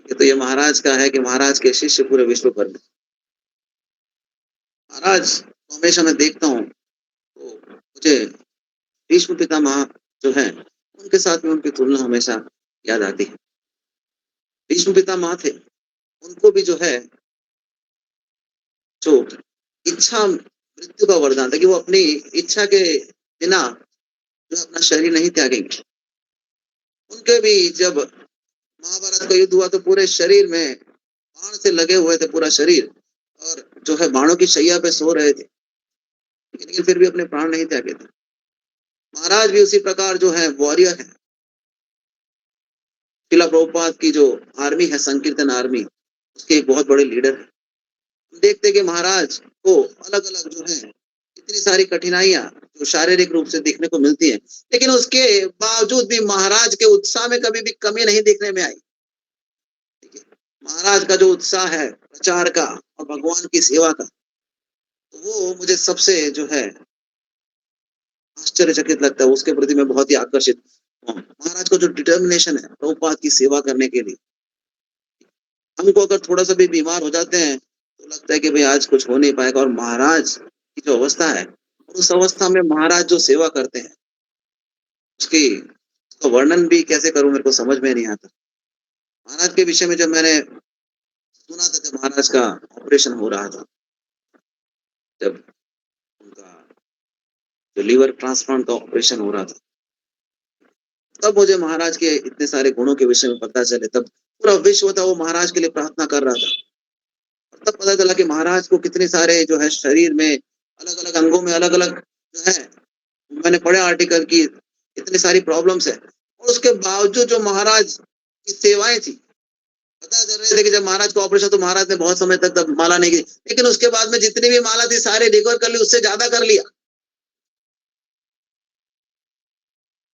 तो ये महाराज का है कि महाराज के शिष्य पूरे विश्व भर में। महाराज हमेशा मैं देखता हूँ तो मुझे भीष्म पितामह जो है उनके साथ में उनकी तुलना हमेशा याद आती है। भीष्म पितामह थे, उनको भी जो है जो इच्छा मृत्यु का वरदान था कि वो अपनी इच्छा के बिना जो अपना शरीर नहीं त्यागेंगे। उनके भी जब महाभारत का युद्ध हुआ तो पूरे शरीर में बाण से लगे हुए थे, पूरा शरीर, और जो है बाणों की शैया पे सो रहे थे, लेकिन फिर भी अपने प्राण नहीं त्यागे थे। महाराज भी उसी प्रकार जो है वॉरियर है। शिला प्रभुपाद की जो आर्मी है संकीर्तन आर्मी, उसके एक बहुत बड़े लीडर है। देखते कि महाराज को अलग अलग जो है इतनी सारी कठिनाइयां जो शारीरिक रूप से देखने को मिलती हैं, लेकिन उसके बावजूद भी महाराज के उत्साह में कभी भी कमी नहीं देखने में आई। महाराज का जो उत्साह है प्रचार का और भगवान की सेवा का, तो वो मुझे सबसे जो है आश्चर्यचकित लगता है। उसके प्रति मैं बहुत ही आकर्षित हूँ। महाराज का जो डिटर्मिनेशन है प्रभुपाद की सेवा करने के लिए। हमको अगर थोड़ा सा भी बीमार हो जाते हैं तो लगता है कि भाई आज कुछ हो नहीं पाएगा, और महाराज की जो अवस्था है उस अवस्था में महाराज जो सेवा करते हैं उसकी उसका वर्णन भी कैसे करूं, मेरे को समझ में नहीं आता। महाराज के विषय में जब मैंने सुना था, जब महाराज का ऑपरेशन हो रहा था, जब उनका जो लीवर ट्रांसप्लांट का ऑपरेशन हो रहा था, तब मुझे महाराज के इतने सारे गुणों के विषय में पता चले। तब पूरा विश्व था वो महाराज के लिए प्रार्थना कर रहा था। और तब पता चला कि महाराज को कितने सारे जो है शरीर में अलग अलग अंगों में अलग अलग जो है, मैंने पढ़े आर्टिकल की इतनी सारी प्रॉब्लम्स है, और उसके बावजूद जो महाराज की सेवाएं थी, पता चल रहे थे कि जब महाराज को ऑपरेशन तो महाराज ने बहुत समय तक माला नहीं की, लेकिन उसके बाद में जितनी भी माला थी सारे रिकवर कर ली, उससे ज्यादा कर लिया।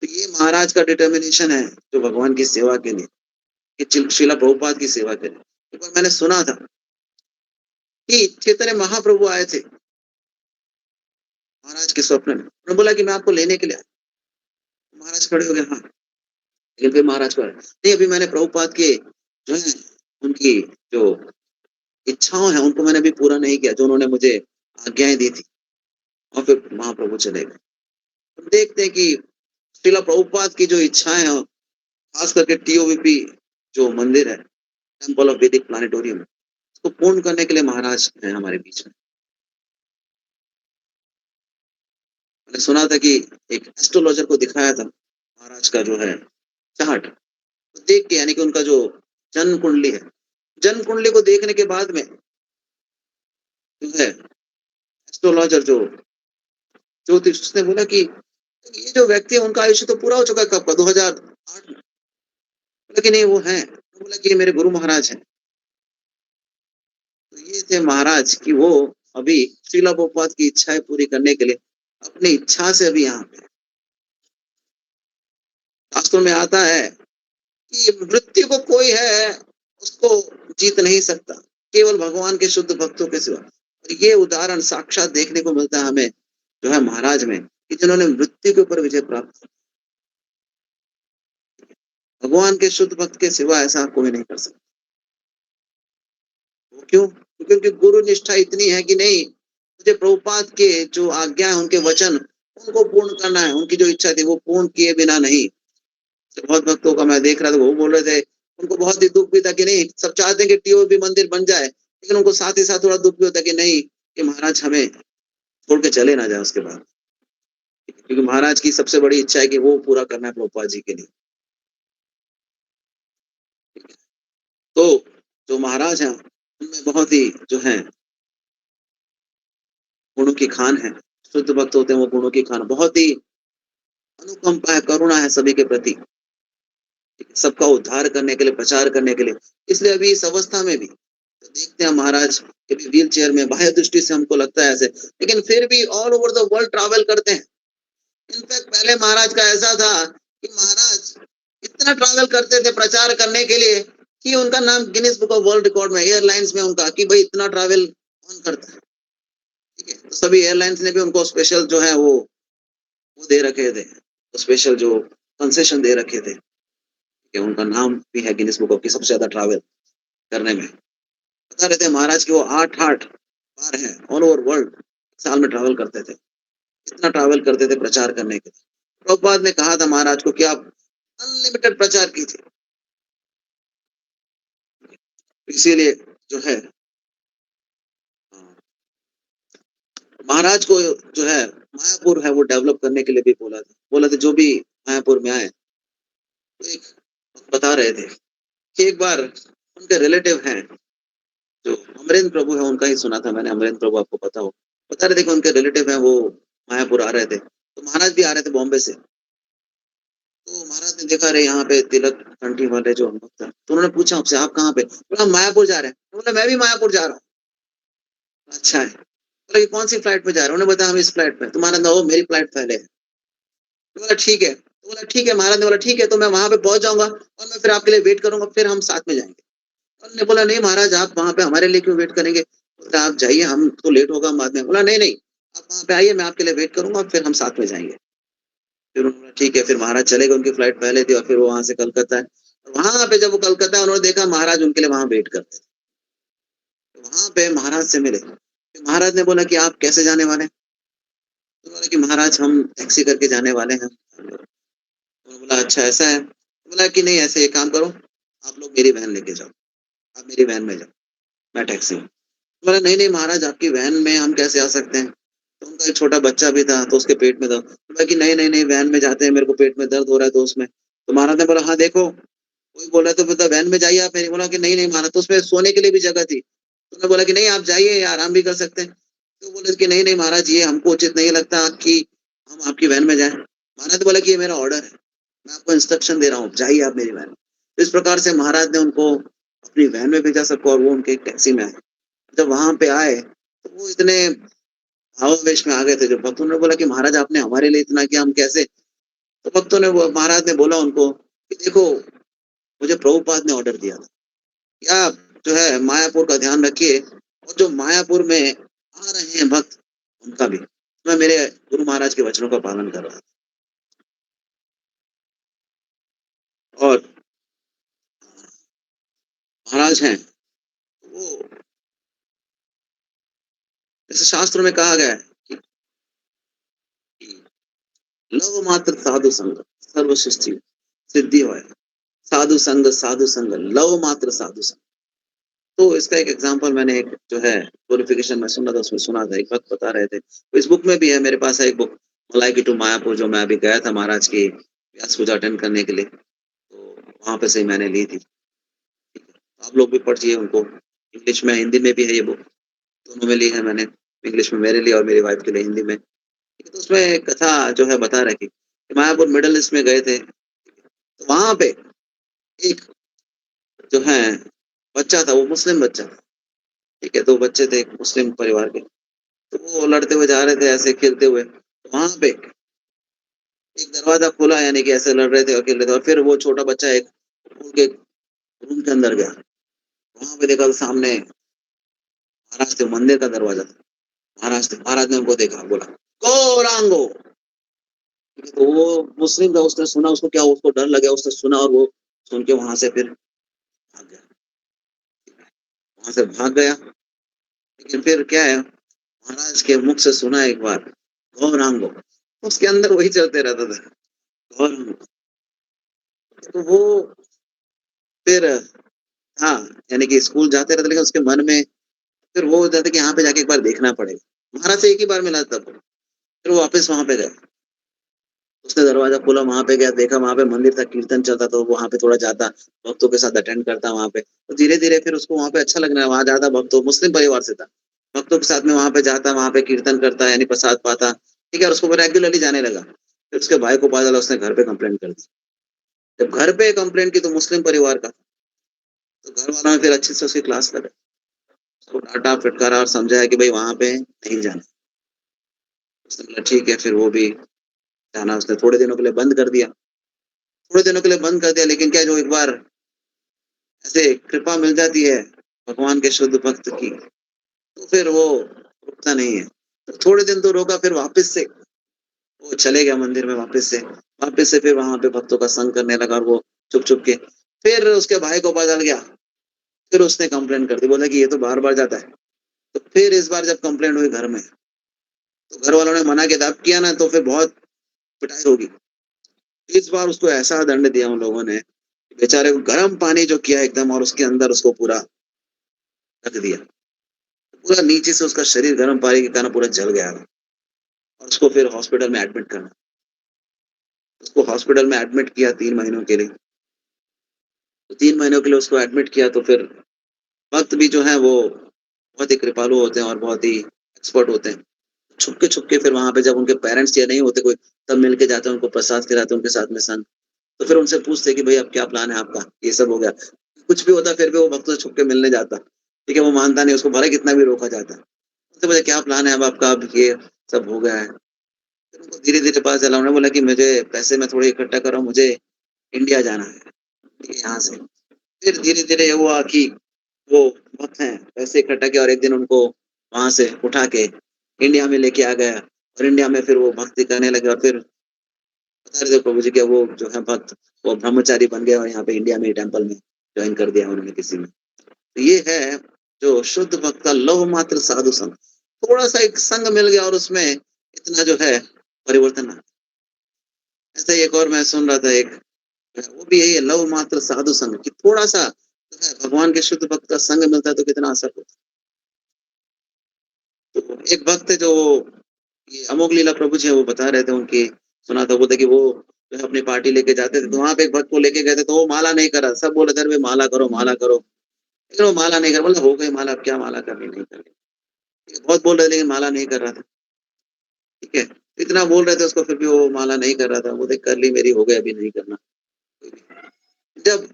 तो ये महाराज का डिटर्मिनेशन है जो भगवान की सेवा के लिए, श्रीला प्रभुपाद की सेवा के लिए। एक बार मैंने सुना था कि चैतन्य महाप्रभु आए थे महाराज के स्वप्न में। उन्होंने बोला कि मैं आपको लेने के लिए आया। महाराज खड़े हो गए, हाँ। लेकिन फिर महाराज को नहीं, अभी मैंने प्रभुपाद के जो है उनकी जो इच्छाओं हैं उनको मैंने अभी पूरा नहीं किया, जो उन्होंने मुझे आज्ञाएं दी थी। और फिर महाप्रभु चले गए। हम देखते हैं कि श्रीला प्रभुपाद की जो इच्छाएं हैं, खास करके टीओवीपी जो मंदिर है, टेम्पल ऑफ वैदिक प्लानिटोरियम, उसको पूर्ण करने के लिए महाराज हैं हमारे बीच में। मैंने सुना था कि एक एस्ट्रोलॉजर को दिखाया था महाराज का जो है चार्ट, तो देख के यानी कि उनका जो जन्म कुंडली है, जन्म कुंडली को देखने के बाद में जो है एस्ट्रोलॉजर जो ज्योतिष, उसने बोला कि ये जो व्यक्ति है उनका आयुष्य तो पूरा हो चुका है कब का, 2008 में। बोला कि नहीं वो है। बोला कि ये मेरे गुरु महाराज हैं। तो ये थे महाराज कि वो अभी श्रीला प्रभुपाद की इच्छाएं पूरी करने के लिए अपनी इच्छा से अभी यहाँ पे। शास्त्रों में आता है कि मृत्यु को कोई है उसको जीत नहीं सकता, केवल भगवान के शुद्ध भक्तों के सिवा। और ये उदाहरण साक्षात देखने को मिलता है हमें जो है महाराज में, कि जिन्होंने मृत्यु के ऊपर विजय प्राप्त की। भगवान के शुद्ध भक्त के सिवा ऐसा कोई नहीं कर सकता। वो क्यों? क्योंकि गुरु निष्ठा इतनी है कि नहीं, मुझे प्रभुपाद के जो आज्ञा है, उनके वचन, उनको पूर्ण करना है। उनकी जो इच्छा थी वो पूर्ण किए बिना नहीं। बहुत भक्तों का मैं देख रहा था, वो बोल रहे थे, उनको बहुत ही दुख भी था कि नहीं, सब चाहते हैं कि टीओबी मंदिर बन जाए, लेकिन उनको साथ ही साथ थोड़ा दुख भी होता कि नहीं, कि महाराज हमें छोड़ के चले ना जाए उसके बाद, क्योंकि महाराज की सबसे बड़ी इच्छा है कि वो पूरा करना है प्रभुपाद जी के लिए। तो जो महाराज हैं उनमें बहुत ही जो है गुणों की खान है। शुद्ध भक्त होते हैं वो गुणों की खान, बहुत ही अनुकंपा है, करुणा है सभी के प्रति, सबका उद्धार करने के लिए, प्रचार करने के लिए। इसलिए अभी इस अवस्था में भी तो देखते हैं महाराज कभी व्हील चेयर में, बाह्य दृष्टि से हमको लगता है ऐसे, लेकिन फिर भी all over the world travel करते हैं। इनफैक्ट पहले महाराज का ऐसा था कि महाराज इतना ट्रैवल करते थे प्रचार करने के लिए कि उनका नाम Guinness book of world record में, एयरलाइंस में उनका, कि भाई इतना ट्रैवल कौन करता है। ठीक है, तो सभी एयरलाइंस ने भी उनको स्पेशल जो है वो दे रखे थे, स्पेशल जो कंसेशन दे रखे थे कि उनका नाम भी है गिनीज बुक ऑफ की सबसे ज्यादा ट्रैवल करने में। बता रहे थे महाराज की वो 8 बार है ऑल ओवर वर्ल्ड साल में ट्रैवल करते थे। इतना ट्रैवल करते थे प्रचार करने के लिए। प्रभुपाद ने कहा था महाराज को कि आप अनलिमिटेड प्रचार कीजिए। इसीलिए जो है महाराज को जो है मायापुर है वो डेवलप करने के लिए भी बोला था जो भी मायापुर में आए। तो एक बता रहे थे कि एक बार उनके रिलेटिव हैं जो अमरेंद्र प्रभु है, उनका ही सुना था मैंने, अमरेंद्र प्रभु आपको पता हो, बता रहे थे कि उनके रिलेटिव हैं वो मायापुर आ रहे थे, तो महाराज भी आ रहे थे बॉम्बे से। तो महाराज ने देखा रहे यहाँ पे तिलक कंठी वाले जो भक्त हैं, तो उन्होंने पूछा आपसे आप कहाँ पे? बोला मायापुर जा रहे हैं। बोला मैं भी मायापुर जा रहा हूँ। अच्छा है। बोला कौन सी फ्लाइट में जा रहे हैं? उन्होंने बताया हम इस फ्लाइट में। तो महाराज ने मेरी फ्लाइट पहले है। बोला ठीक है। बोला ठीक है। महाराज ने बोला ठीक है, तो मैं वहां पे पहुंच जाऊंगा और मैं फिर आपके लिए वेट करूंगा, फिर हम साथ में जाएंगे। उन्होंने बोला नहीं महाराज आप वहां पे हमारे लिए क्यों वेट करेंगे? बोला आप जाइए, हम तो लेट होगा बाद में। बोला नहीं नहीं आप वहां पे आइए, मैं आपके लिए वेट करूंगा, फिर हम साथ में जाएंगे। फिर उन्होंने ठीक है, फिर महाराज चले गए, उनकी फ्लाइट पहले थी और फिर वो वहां से कलकत्ता है। वहां पे जब वो कलकत्ता है, उन्होंने देखा महाराज उनके लिए वहां वेट करते थे, तो वहां पे महाराज से मिले। महाराज ने बोला कि आप कैसे जाने वाले हैं? तो बोला कि महाराज हम टैक्सी करके जाने वाले हैं। बोला अच्छा ऐसा है? बोला कि नहीं ऐसे एक काम करो, आप लोग मेरी वैन लेके जाओ, आप मेरी वैन में जाओ, मैं टैक्सी में। बोला नहीं नहीं महाराज आपकी वैन में हम कैसे आ सकते हैं? तो उनका एक छोटा बच्चा भी था तो उसके पेट में दर्द। बोला कि नहीं नहीं नहीं वैन में जाते हैं, मेरे को पेट में दर्द हो रहा है तो उसमें। तो महाराज ने बोला हाँ देखो कोई बोल रहा है तो बोला वैन में जाइए आप। मैंने बोला कि नहीं नहीं महाराज, तो उसमें सोने के लिए भी जगह थी। तो उन्होंने बोला कि नहीं आप जाइए, आराम भी कर सकते हैं। तो बोले कि नहीं नहीं महाराज ये हमको उचित नहीं लगता कि हम आपकी वैन में जाए। महाराज ने बोला कि ये मेरा ऑर्डर है, मैं आपको इंस्ट्रक्शन दे रहा हूँ, जाइए आप मेरी वैन में। तो इस प्रकार से महाराज ने उनको अपनी वैन में भेजा सबको, और वो उनके टैक्सी में आए। जब वहां पे आए तो वो इतने भावावेश में आ गए थे जो भक्तों ने बोला कि महाराज आपने हमारे लिए इतना किया, हम कैसे? तो भक्तों ने महाराज ने बोला उनको कि देखो मुझे प्रभुपाद ने ऑर्डर दिया था कि आप जो है मायापुर का ध्यान रखिए, और जो मायापुर में आ रहे हैं भक्त उनका भी। मैं मेरे गुरु महाराज के वचनों का पालन कर रहा था। और महाराज हैं, वो जैसे शास्त्रों में कहा गया है कि लव मात्र साधु संग सर्व सृष्टि सिद्धि होय। साधु संग लव मात्र साधु संग। तो इसका एक एग्जांपल मैंने एक जो है प्योरिफिकेशन में सुना था, उसमें सुना था, एक वक्त बता रहे थे। तो इस बुक में भी है, मेरे पास है एक बुक मलाइकी टू मायापुर, जो मैं अभी गया था महाराज की व्यास पूजा अटेंड करने के लिए, तो वहां पे से ही मैंने ली थी। ठीक है, आप लोग भी पढ़िए उनको, इंग्लिश में हिंदी में भी है ये बुक, दोनों में ली है मैंने, इंग्लिश में मेरे लिए और मेरी वाइफ के लिए हिंदी में। ठीक है, तो उसमें एक कथा जो है बता रहे कि मायापुर मिडल ईस्ट में गए थे, तो वहां पे एक जो है बच्चा था, वो मुस्लिम बच्चा, ठीक है, 2 बच्चे थे एक मुस्लिम परिवार के, तो वो लड़ते हुए जा रहे थे ऐसे खेलते हुए, तो वहां पे एक दरवाजा खुला, यानी कि ऐसे लड़ रहे थे और खेल रहे थे, और फिर वो छोटा बच्चा एक उनके रूम के अंदर गया, वहां पे देखा तो सामने महाराज थे, मंदिर का दरवाजा था, महाराज थे। महाराज ने उनको देखा, बोला गौरांगो। तो वो मुस्लिम था, उसने सुना, उसको क्या, उसको डर लगा, उसने सुना और वो सुन के वहां से फिर भाग गया, वहां से भाग गया। लेकिन फिर क्या है, महाराज के मुख से सुना एक बार गौरांगो, उसके अंदर वही चलते रहता था, गौरांगो। तो वो फिर हाँ, यानी कि स्कूल जाते रहते, लेकिन उसके मन में फिर वो हो जाता कि यहाँ पे जाके एक बार देखना पड़ेगा। महाराज से एक ही बार मिला तब, फिर वो वापस वहां पे गए, उसने दरवाजा खोला, वहां पे गया, देखा वहां पे मंदिर था, कीर्तन चलता, तो वहां पे थोड़ा जाता, भक्तों के साथ अटेंड करता वहां पे, तो धीरे धीरे फिर उसको वहां पे अच्छा लगना, वहां जाता, भक्तों, मुस्लिम परिवार से था, भक्तों के साथ में वहां पे जाता, वहां पे कीर्तन करता, यानी प्रसाद पाता, ठीक है, और उसको रेगुलरली जाने लगा। फिर उसके भाई को पता चला, उसने घर पे कंप्लेंट कर दी। जब घर पे कंप्लेंट की तो मुस्लिम परिवार का, तो घर वालों ने फिर अच्छे से उसकी क्लास लगाई, उसको डांटा फटकारा और समझाया कि भाई वहां पे नहीं जाना। उसने बोला ठीक है, फिर वो भी जाना उसने थोड़े दिनों के लिए बंद कर दिया, थोड़े दिनों के लिए बंद कर दिया, लेकिन क्या, जो एक बार ऐसे कृपा मिल जाती है भगवान के शुद्ध भक्त की, तो फिर वो रुकता नहीं है। तो थोड़े दिन तो रोका, फिर वापस से वो चले गया मंदिर में, वापस से फिर वहां पे भक्तों का संग करने लगा, और वो चुप चुप के, फिर उसके भाई को पता चल गया, फिर उसने कंप्लेंट कर दी, बोला कि ये तो बार बार जाता है। तो फिर इस बार जब कंप्लेंट हुई घर में, तो घर वालों ने मना किया, अब किया ना तो फिर बहुत पिटाई होगी। इस बार उसको ऐसा दंड दिया उन लोगों ने, बेचारे को गर्म पानी जो किया एकदम, और उसके अंदर उसको पूरा रख दिया, पूरा नीचे से उसका शरीर गर्म पानी के कारण पूरा जल गया, और उसको फिर हॉस्पिटल में एडमिट करना, उसको हॉस्पिटल में एडमिट किया 3 महीनों के लिए। तो 3 महीनों के लिए उसको एडमिट किया, तो फिर भक्त भी जो है वो बहुत ही कृपालु होते हैं और बहुत ही एक्सपर्ट होते हैं। छुप के फिर वहां पे जब उनके पेरेंट्स या नहीं होते कोई, तब मिल के जाते हैं, उनको प्रसाद खिलाते हैं, उनके साथ में संग, तो फिर उनसे पूछते कि भाई अब क्या प्लान है आपका, ये सब हो गया, कुछ भी होता फिर भी वो भक्त से छुप के मिलने जाता, ठीक है, वो मानता नहीं, उसको भले कितना भी रोका जाता, तो बोले क्या प्लान है अब आपका, अब ये सब हो गया है। फिर उनको धीरे धीरे पता चला, उन्होंने बोला कि मुझे पैसे मैं थोड़े इकट्ठा कर रहा हूँ, मुझे इंडिया जाना है, ठीक है, यहाँ से। फिर धीरे धीरे ये हुआ कि वो भक्त हैं, पैसे इकट्ठा किया, और एक दिन उनको वहां से उठा के इंडिया में लेके आ गया, और इंडिया में फिर वो भक्ति करने लगे, और फिर बता रहे थे प्रभु जी, क्या वो जो है भक्त, वो ब्रह्मचारी बन गए, और यहाँ पे इंडिया में टेम्पल में ज्वाइन कर दिया उन्होंने किसी में। तो ये है जो शुद्ध भक्त का लौह मात्र साधु संग, थोड़ा सा एक संग मिल गया और उसमें इतना जो है परिवर्तन आ गया। ऐसा ही एक और मैं सुन रहा था, एक वो भी यही है, लव मात्र साधु संग, कि थोड़ा सा जो है भगवान के शुद्ध भक्त का संग मिलता है तो कितना असर होता है। तो एक भक्त है जो ये अमोघ लीला प्रभु जी हैं, वो बता रहे थे, उनकी सुना था, बोलते कि वो जो है अपनी पार्टी लेके जाते थे, तो वहां पे एक भक्त को लेके गए थे, तो वो माला नहीं करा, सब बोले थे अरे माला करो माला करो, लेकिन वो माला नहीं कर, बोला हो गई माला, अब क्या माला करनी, नहीं करनी, ठीक है, बहुत बोल रहे थे लेकिन माला नहीं कर रहा था, ठीक है, इतना बोल रहे थे उसको, फिर भी वो माला नहीं कर रहा था, वो देख कर ली मेरी, हो गई, अभी नहीं करना। जब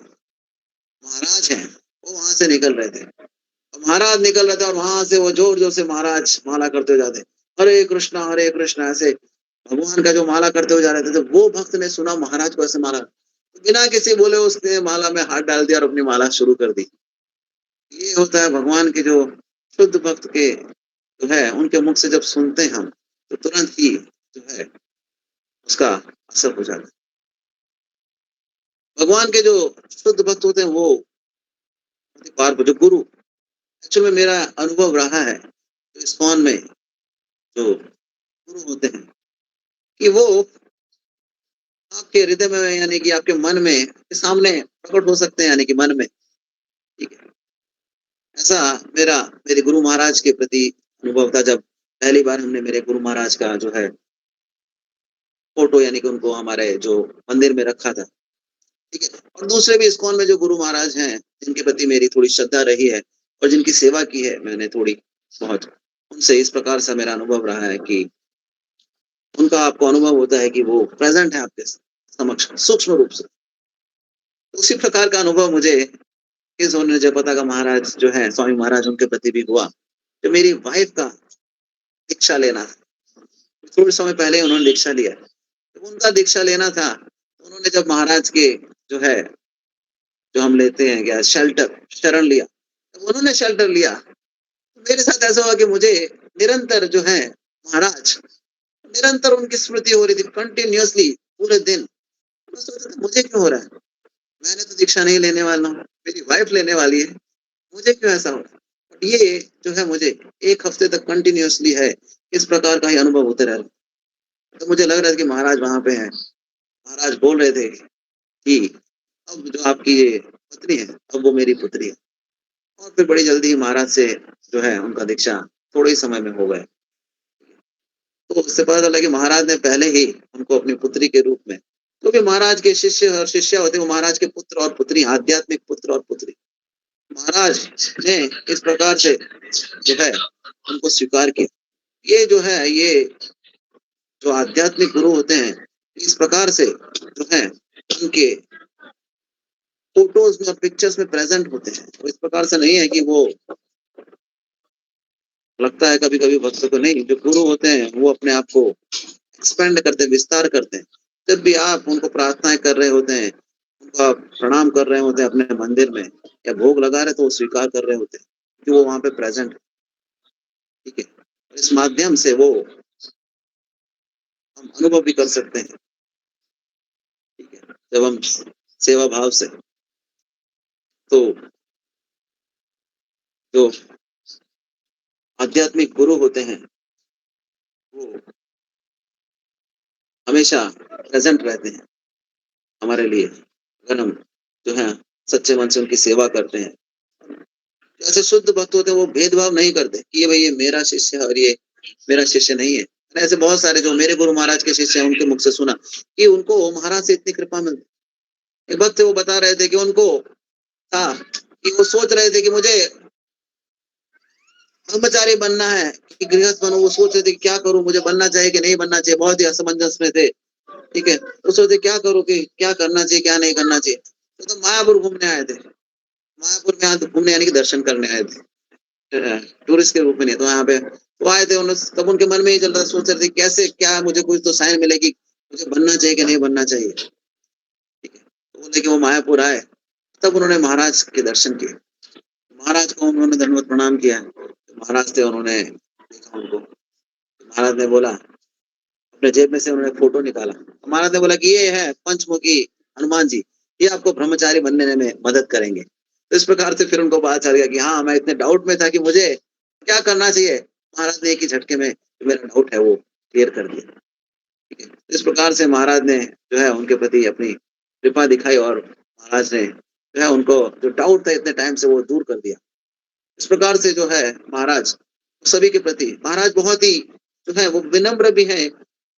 महाराज हैं वो वहां से निकल रहे थे, महाराज निकल रहे थे, और वहां से वो जोर जोर से महाराज माला करते हुए जाते, हरे कृष्णा ऐसे भगवान का जो माला करते हुए जा रहे थे, तो वो भक्त ने सुना महाराज को ऐसे माला, तो बिना किसी बोले उसने माला में हाथ डाल दिया और अपनी माला शुरू कर दी। ये होता है भगवान के जो शुद्ध भक्त के जो है, उनके मुख से जब सुनते हैं हम, तो तुरंत ही जो है उसका असर हो जाता है। भगवान के जो शुद्ध भक्त होते हैं वो जो गुरु, एक्चुअल में मेरा अनुभव रहा है तो इस्कॉन में जो गुरु होते हैं कि वो आपके हृदय में यानी कि आपके मन में के सामने प्रकट हो सकते हैं, यानी कि मन में, ठीक है। ऐसा मेरा मेरे गुरु महाराज के प्रति अनुभव था जब पहली बार हमने मेरे गुरु महाराज का जो है फोटो यानी कि उनको हमारे जो मंदिर में रखा था, ठीक है। और दूसरे भी इस्कॉन में जो गुरु महाराज हैं जिनके प्रति मेरी थोड़ी श्रद्धा रही है और जिनकी सेवा की है मैंने थोड़ी बहुत, उनसे इस प्रकार से मेरा अनुभव रहा है कि उनका आपको अनुभव होता है कि वो प्रेजेंट है आपके समक्ष सूक्ष्म रूप से। उसी प्रकार का अनुभव मुझे इस होने जयपता का महाराज जो है स्वामी महाराज उनके प्रति भी हुआ। जो मेरी वाइफ का दीक्षा लेना था, थोड़े समय पहले उन्होंने दीक्षा लिया, तो उनका दीक्षा लेना था, तो उन्होंने जब महाराज के जो है जो हम लेते हैं क्या शेल्टर शरण लिया, तो उन्होंने शेल्टर लिया। तो मेरे साथ ऐसा हुआ कि मुझे निरंतर जो है महाराज निरंतर उनकी स्मृति हो रही थी कंटिन्यूअसली पूरे दिन। मैं सोचा था मुझे क्यों हो रहा है, मैंने तो दीक्षा नहीं लेने वाला हूँ, मेरी वाइफ लेने वाली है, मुझे क्यों ऐसा हो रहा है। बट ये जो है मुझे एक हफ्ते तक कंटिन्यूअसली है इस प्रकार का ही अनुभव होते रह रहा। तो मुझे लग रहा था कि महाराज वहां पे हैं, महाराज बोल रहे थे कि अब जो आपकी ये पत्नी है अब वो मेरी पुत्री है। और फिर बड़ी जल्दी ही महाराज से जो है उनका दीक्षा थोड़े ही समय में हो गए। तो उससे पता चला कि महाराज ने पहले ही उनको अपनी पुत्री के रूप में, क्योंकि महाराज के शिष्य और शिष्या होते वो महाराज के पुत्र और पुत्री, आध्यात्मिक पुत्र और पुत्री, महाराज ने इस प्रकार से जो है उनको स्वीकार किया। ये जो है ये जो आध्यात्मिक गुरु होते हैं इस प्रकार से जो है उनके फोटोज में और पिक्चर्स में प्रेजेंट होते हैं। तो इस प्रकार से नहीं है कि वो लगता है कभी कभी भक्तों को, नहीं, जो गुरु होते हैं वो अपने आप को एक्सपेंड करते हैं, विस्तार करते हैं। जब भी आप उनको प्रार्थनाएं कर रहे होते हैं, उनको आप प्रणाम कर रहे होते हैं अपने मंदिर में या भोग लगा रहे तो वो स्वीकार कर रहे होते हैं कि वो वहां पे प्रेजेंट है, ठीक है। इस माध्यम से वो हम अनुभव भी कर सकते हैं, ठीक है, जब हम सेवा भाव से। तो जो आध्यात्मिक गुरु होते हैं वो हमेशा प्रेजेंट रहते हैं हमारे लिए, अगर हम जो है सच्चे मन से उनकी सेवा करते हैं। जैसे शुद्ध भक्त होते हैं वो भेदभाव नहीं करते कि ये भाई ये मेरा शिष्य है और ये मेरा शिष्य नहीं है। ऐसे बहुत सारे जो मेरे गुरु महाराज के शिष्य हैं उनके मुख से सुना कि उनको महाराज से इतनी कृपा मिलती। एक भक्त वो बता रहे थे कि उनको था कि वो सोच रहे थे कि मुझे ब्रह्मचारी बनना है कि गृहस्थ बनूं। वो सोच रहे थे कि क्या करूं, मुझे बनना चाहिए कि नहीं बनना चाहिए, बहुत ही असमंजस में थे, ठीक है। तो सोचते क्या करूं कि क्या करना चाहिए क्या नहीं करना चाहिए। तो मायापुर घूमने आए थे, मायापुर में यहाँ घूमने यानी कि दर्शन करने आए थे, टूरिस्ट के रूप में नहीं। तो यहाँ पे तो आए थे उन्होंने, तब उनके मन में ही चल रहा, सोच रहे थे कैसे क्या मुझे कुछ तो साइन मिलेगी, मुझे बनना चाहिए कि नहीं बनना चाहिए, ठीक है। तो बोले कि वो मायापुर आए, तब उन्होंने महाराज के दर्शन किए, महाराज को उन्होंने दंडवत प्रणाम किया। महाराज थे, उन्होंने देखा उनको, महाराज ने बोला, अपने जेब में से उन्होंने फोटो निकाला, महाराज ने बोला कि ये है पंचमुखी हनुमान जी, ये आपको ब्रह्मचारी बनने में मदद करेंगे। तो इस प्रकार से फिर उनको पता चल गया कि हाँ मैं इतने डाउट में था कि मुझे क्या करना चाहिए, महाराज ने एक ही झटके में जो मेरा डाउट है वो क्लियर कर दिया, ठीक है। इस प्रकार से महाराज ने जो है उनके प्रति अपनी कृपा दिखाई और महाराज ने जो है उनको जो डाउट था इतने टाइम से वो दूर कर दिया। इस प्रकार से जो है महाराज सभी के प्रति, महाराज बहुत ही जो है वो विनम्र भी है।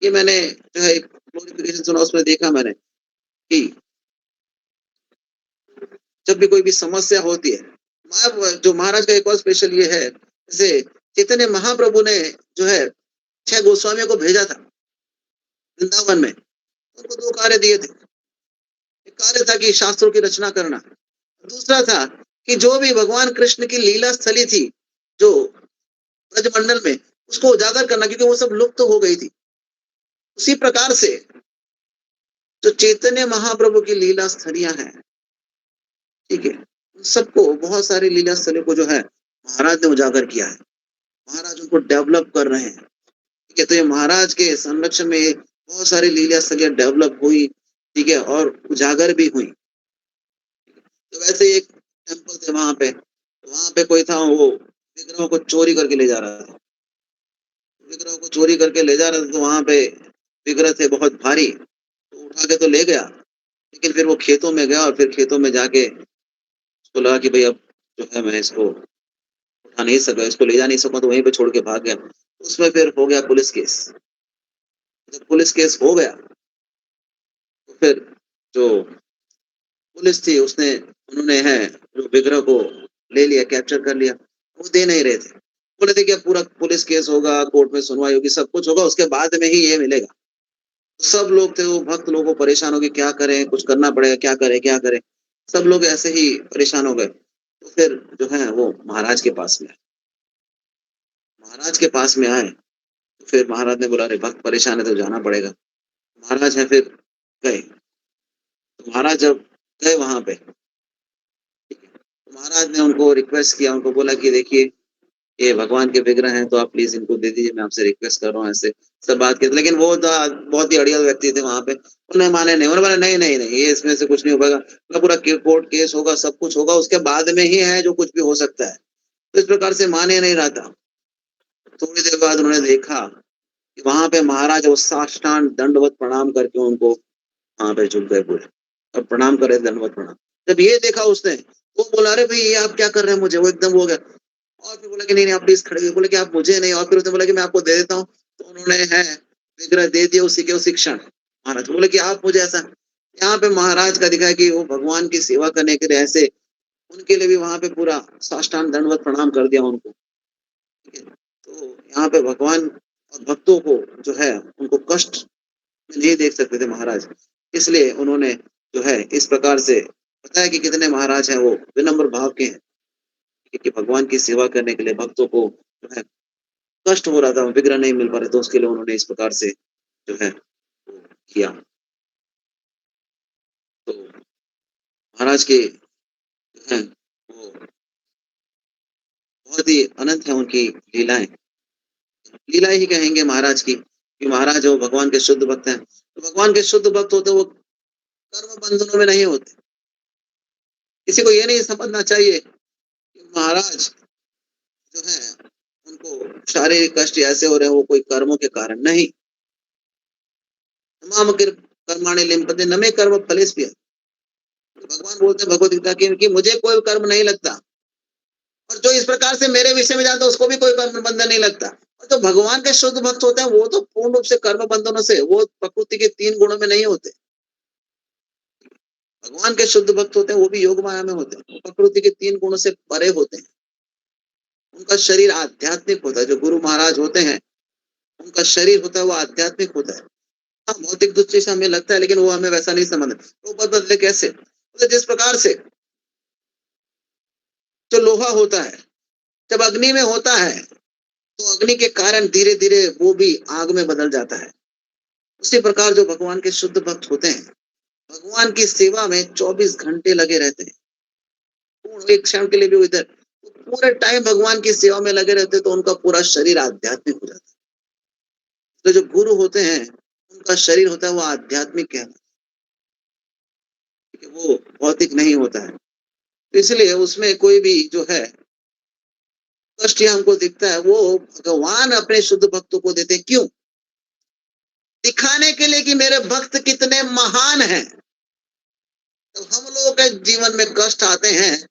ये मैंने जो है एक ग्लोरिफिकेशन सुना उसमें देखा मैंने कि जब भी कोई भी समस्या होती है, जो महाराज का एक और स्पेशल ये है, जैसे चैतन्य महाप्रभु ने जो है 6 गोस्वामियों को भेजा था वृंदावन में, उनको 2 कार्य दिए थे। एक कार्य था कि शास्त्रों की रचना करना, दूसरा था कि जो भी भगवान कृष्ण की लीला स्थली थी जो ब्रजमंडल में, उसको उजागर करना, क्योंकि वो सब लुप्त हो गई थी। उसी प्रकार से जो चैतन्य महाप्रभु की लीला स्थलियां हैं, ठीक है, सबको बहुत सारी लीला स्थलों को जो है महाराज ने उजागर किया है, महाराज उनको डेवलप कर रहे हैं। ठीक है, तो ये महाराज के संरक्षण में बहुत सारी लीला सगें डेवलप हुई, ठीक है, और उजागर भी हुई। तो वैसे ही एक टेम्पल थे वहां पे कोई था, वो विग्रहों को चोरी करके ले जा रहा था। विग्रहों को चोरी करके ले जा रहा था, तो वहां पे विग्रह थे बहुत भारी, तो उठा के तो ले गया, लेकिन फिर वो खेतों में गया और फिर खेतों में जाके उसको लगा कि भाई अब जो है मैं इसको उठा नहीं सका, इसको ले जा नहीं सकूं, तो वहीं पे छोड़ के भाग गया। उसमें फिर हो गया पुलिस केस। जब पुलिस केस हो गया तो फिर जो पुलिस थी उसने उन्होंने है जो विग्रह को ले लिया, कैप्चर कर लिया। वो दे नहीं रहे थे, बोले थे कि अब पूरा पुलिस केस होगा, कोर्ट में सुनवाई होगी, सब कुछ होगा, उसके बाद में ही ये मिलेगा। सब लोग थे, वो भक्त लोगों को परेशान हो गए, क्या करें, कुछ करना पड़ेगा, क्या करें क्या करें। सब लोग ऐसे ही परेशान हो गए। तो फिर जो है वो महाराज के पास में आए। महाराज के पास में आए तो फिर महाराज ने बोला, अरे भक्त परेशान है तो जाना पड़ेगा। महाराज है फिर गए। तो महाराज जब गए वहां पे, तो महाराज ने उनको रिक्वेस्ट किया, उनको बोला कि देखिए ये भगवान के विग्रह हैं, तो आप प्लीज इनको दे दीजिए, मैं आपसे रिक्वेस्ट कर रहा हूँ। ऐसे सब बात की, लेकिन वो बहुत ही अड़ियल व्यक्ति थे वहां पे, उन्हें माने नहीं। उन्होंने बोला नहीं नहीं नहीं, ये इसमें से कुछ नहीं हो पाएगा, पूरा कोर्ट केस होगा, सब कुछ होगा, उसके बाद में ही है जो कुछ भी हो सकता है। तो इस प्रकार से माने नहीं रहा था। थोड़ी देर बाद उन्होंने देखा कि वहां पे महाराज वो साष्टांग दंडवत प्रणाम करके उनको वहां पे झुक गए पूरे, और प्रणाम करे, दंडवत प्रणाम। जब ये देखा उसने, वो बोला, अरे भाई ये आप क्या कर रहे हैं मुझे, वो एकदम हो गया। और फिर बोला कि नहीं नहीं आप प्लीज खड़े, बोले कि आप मुझे नहीं, और फिर उसने बोला कि मैं आपको दे देता हूँ। तो उन्होंने है विग्रह दे दिया उसी के उसी क्षण। महाराज बोले कि आप मुझे ऐसा, यहाँ पे महाराज का दिखा है कि वो भगवान की सेवा करने के लिए ऐसे उनके लिए भी वहां पे पूरा साष्टांग दंडवत प्रणाम कर दिया उनको। ठीक है, तो यहाँ पे भगवान और भक्तों को जो है उनको कष्ट में नहीं देख सकते थे महाराज, इसलिए उन्होंने जो है इस प्रकार से बताया कि कितने महाराज हैं वो विनम्र भाव के हैं, कि भगवान की सेवा करने के लिए भक्तों को जो है कष्ट हो रहा था, विग्रह नहीं मिल पा रहे, तो उसके लिए उन्होंने इस प्रकार से जो है वो किया। तो महाराज के जो है वो बहुत ही अनंत है उनकी लीलाएं, लीला ही कहेंगे महाराज की, कि महाराज वो भगवान के शुद्ध भक्त हैं। तो भगवान के शुद्ध भक्त होते वो कर्म बंधनों में नहीं होते। किसी को ये नहीं समझना चाहिए कि महाराज जो है उनको शारीरिक कष्ट ऐसे हो रहे हैं वो कोई कर्मों के कारण नहीं। तमाम कर्माणि लिम्पते न मे कर्म फलेस्पयः। भगवान बोलते हैं भगवद गीता की कि मुझे कोई कर्म नहीं लगता, और जो इस प्रकार से मेरे विषय में जानता है उसको भी कोई कर्म बंधन नहीं लगता। और जो भगवान के शुद्ध भक्त होते हैं वो तो पूर्ण रूप से कर्म बंधनों से, वो प्रकृति के 3 गुणों में नहीं होते। भगवान के शुद्ध भक्त होते हैं वो भी योग माया में होते हैं, वो प्रकृति के 3 गुणों से परे होते हैं। उनका शरीर आध्यात्मिक होता है। जो गुरु महाराज होते हैं उनका शरीर होता है वो आध्यात्मिक होता है। हाँ, भौतिक दृष्टि से हमें लगता है, लेकिन वो हमें वैसा नहीं समझ। तो बदले कैसे, जिस प्रकार से जो लोहा होता है जब अग्नि में होता है तो अग्नि के कारण धीरे धीरे वो भी आग में बदल जाता है। उसी प्रकार जो भगवान के शुद्ध भक्त होते हैं भगवान की सेवा में 24 घंटे लगे रहते हैं, पूर्ण एक क्षण के लिए भी इधर पूरे टाइम भगवान की सेवा में लगे रहते हैं, तो उनका पूरा शरीर आध्यात्मिक हो जाता है। तो जो गुरु होते हैं उनका शरीर होता है वो आध्यात्मिक कहलाता है, वो भौतिक नहीं होता है। तो इसलिए उसमें कोई भी जो है कष्ट हमको दिखता है वो भगवान अपने शुद्ध भक्तों को देते। क्यों? दिखाने के लिए कि मेरे भक्त कितने महान हैं। तो हम लोगों के जीवन में कष्ट आते हैं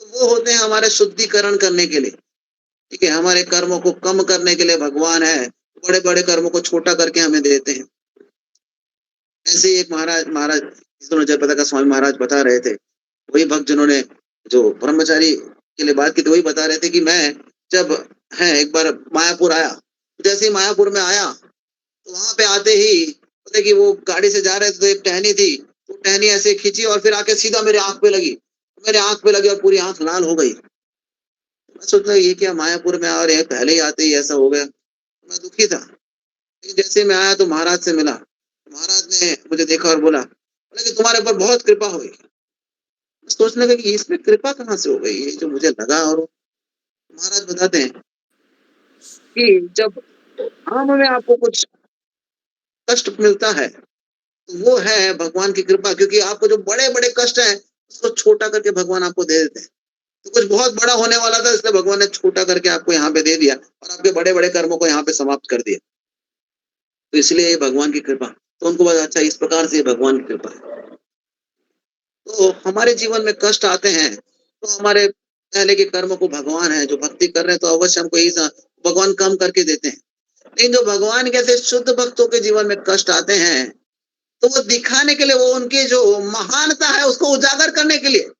तो वो होते हैं हमारे शुद्धिकरण करने के लिए। ठीक है, हमारे कर्मों को कम करने के लिए भगवान है बड़े बड़े कर्मों को छोटा करके हमें देते हैं। ऐसे ही एक महाराज जयप्रदा का स्वामी महाराज बता रहे थे, वही भक्त जिन्होंने जो ब्रह्मचारी के लिए बात की थी वही बता रहे थे कि मैं जब है एक बार मायापुर आया, जैसे ही मायापुर में आया तो वहां पे आते ही पता कि वो गाड़ी से जा रहे थे तो एक टहनी थी, तो टहनी ऐसे खींची और फिर आके सीधा मेरे आंख पे लगी, और पूरी आंख लाल हो गई। मैं सोचता ये क्या मायापुर में आ रहे हैं, पहले ही आते ही ऐसा हो गया। मैं दुखी था, लेकिन जैसे मैं आया तो महाराज से मिला। महाराज ने मुझे देखा और बोला कि तुम्हारे ऊपर बहुत कृपा हुई। सोचने लगा कि इसमें कृपा कहाँ से हो गई, ये जो मुझे लगा। और महाराज बताते हैं कि जब काम में आपको कुछ कष्ट मिलता है, तो वो है भगवान की कृपा, क्योंकि आपको जो बड़े-बड़े कष्ट हैं, उसको छोटा करके भगवान आपको दे देते हैं। तो कुछ बहुत बड़ा होने वाला था, इसलिए भगवान ने छोटा करके आपको यहाँ पे दे दिया और आपके बड़े-बड़े कर्मों को यहाँ पे समाप्त कर दिया। तो इसलिए ये भगवान की कृपा। तो उनको लगा अच्छा इस प्रकार से ये भगवान की कृपा है। तो हमारे जीवन में कष्ट आते हैं, तो हमारे पहले के कर्मों को भगवान है, जो भक्ति कर रहे हैं, तो अवश्य हमको यही भगवान कम करके देते हैं। लेकिन जो भगवान के ऐसे शुद्ध भक्तों के जीवन में कष्ट आते हैं, तो वो दिखाने के लिए, वो उनकी जो महानता है उसको उजागर करने के लिए,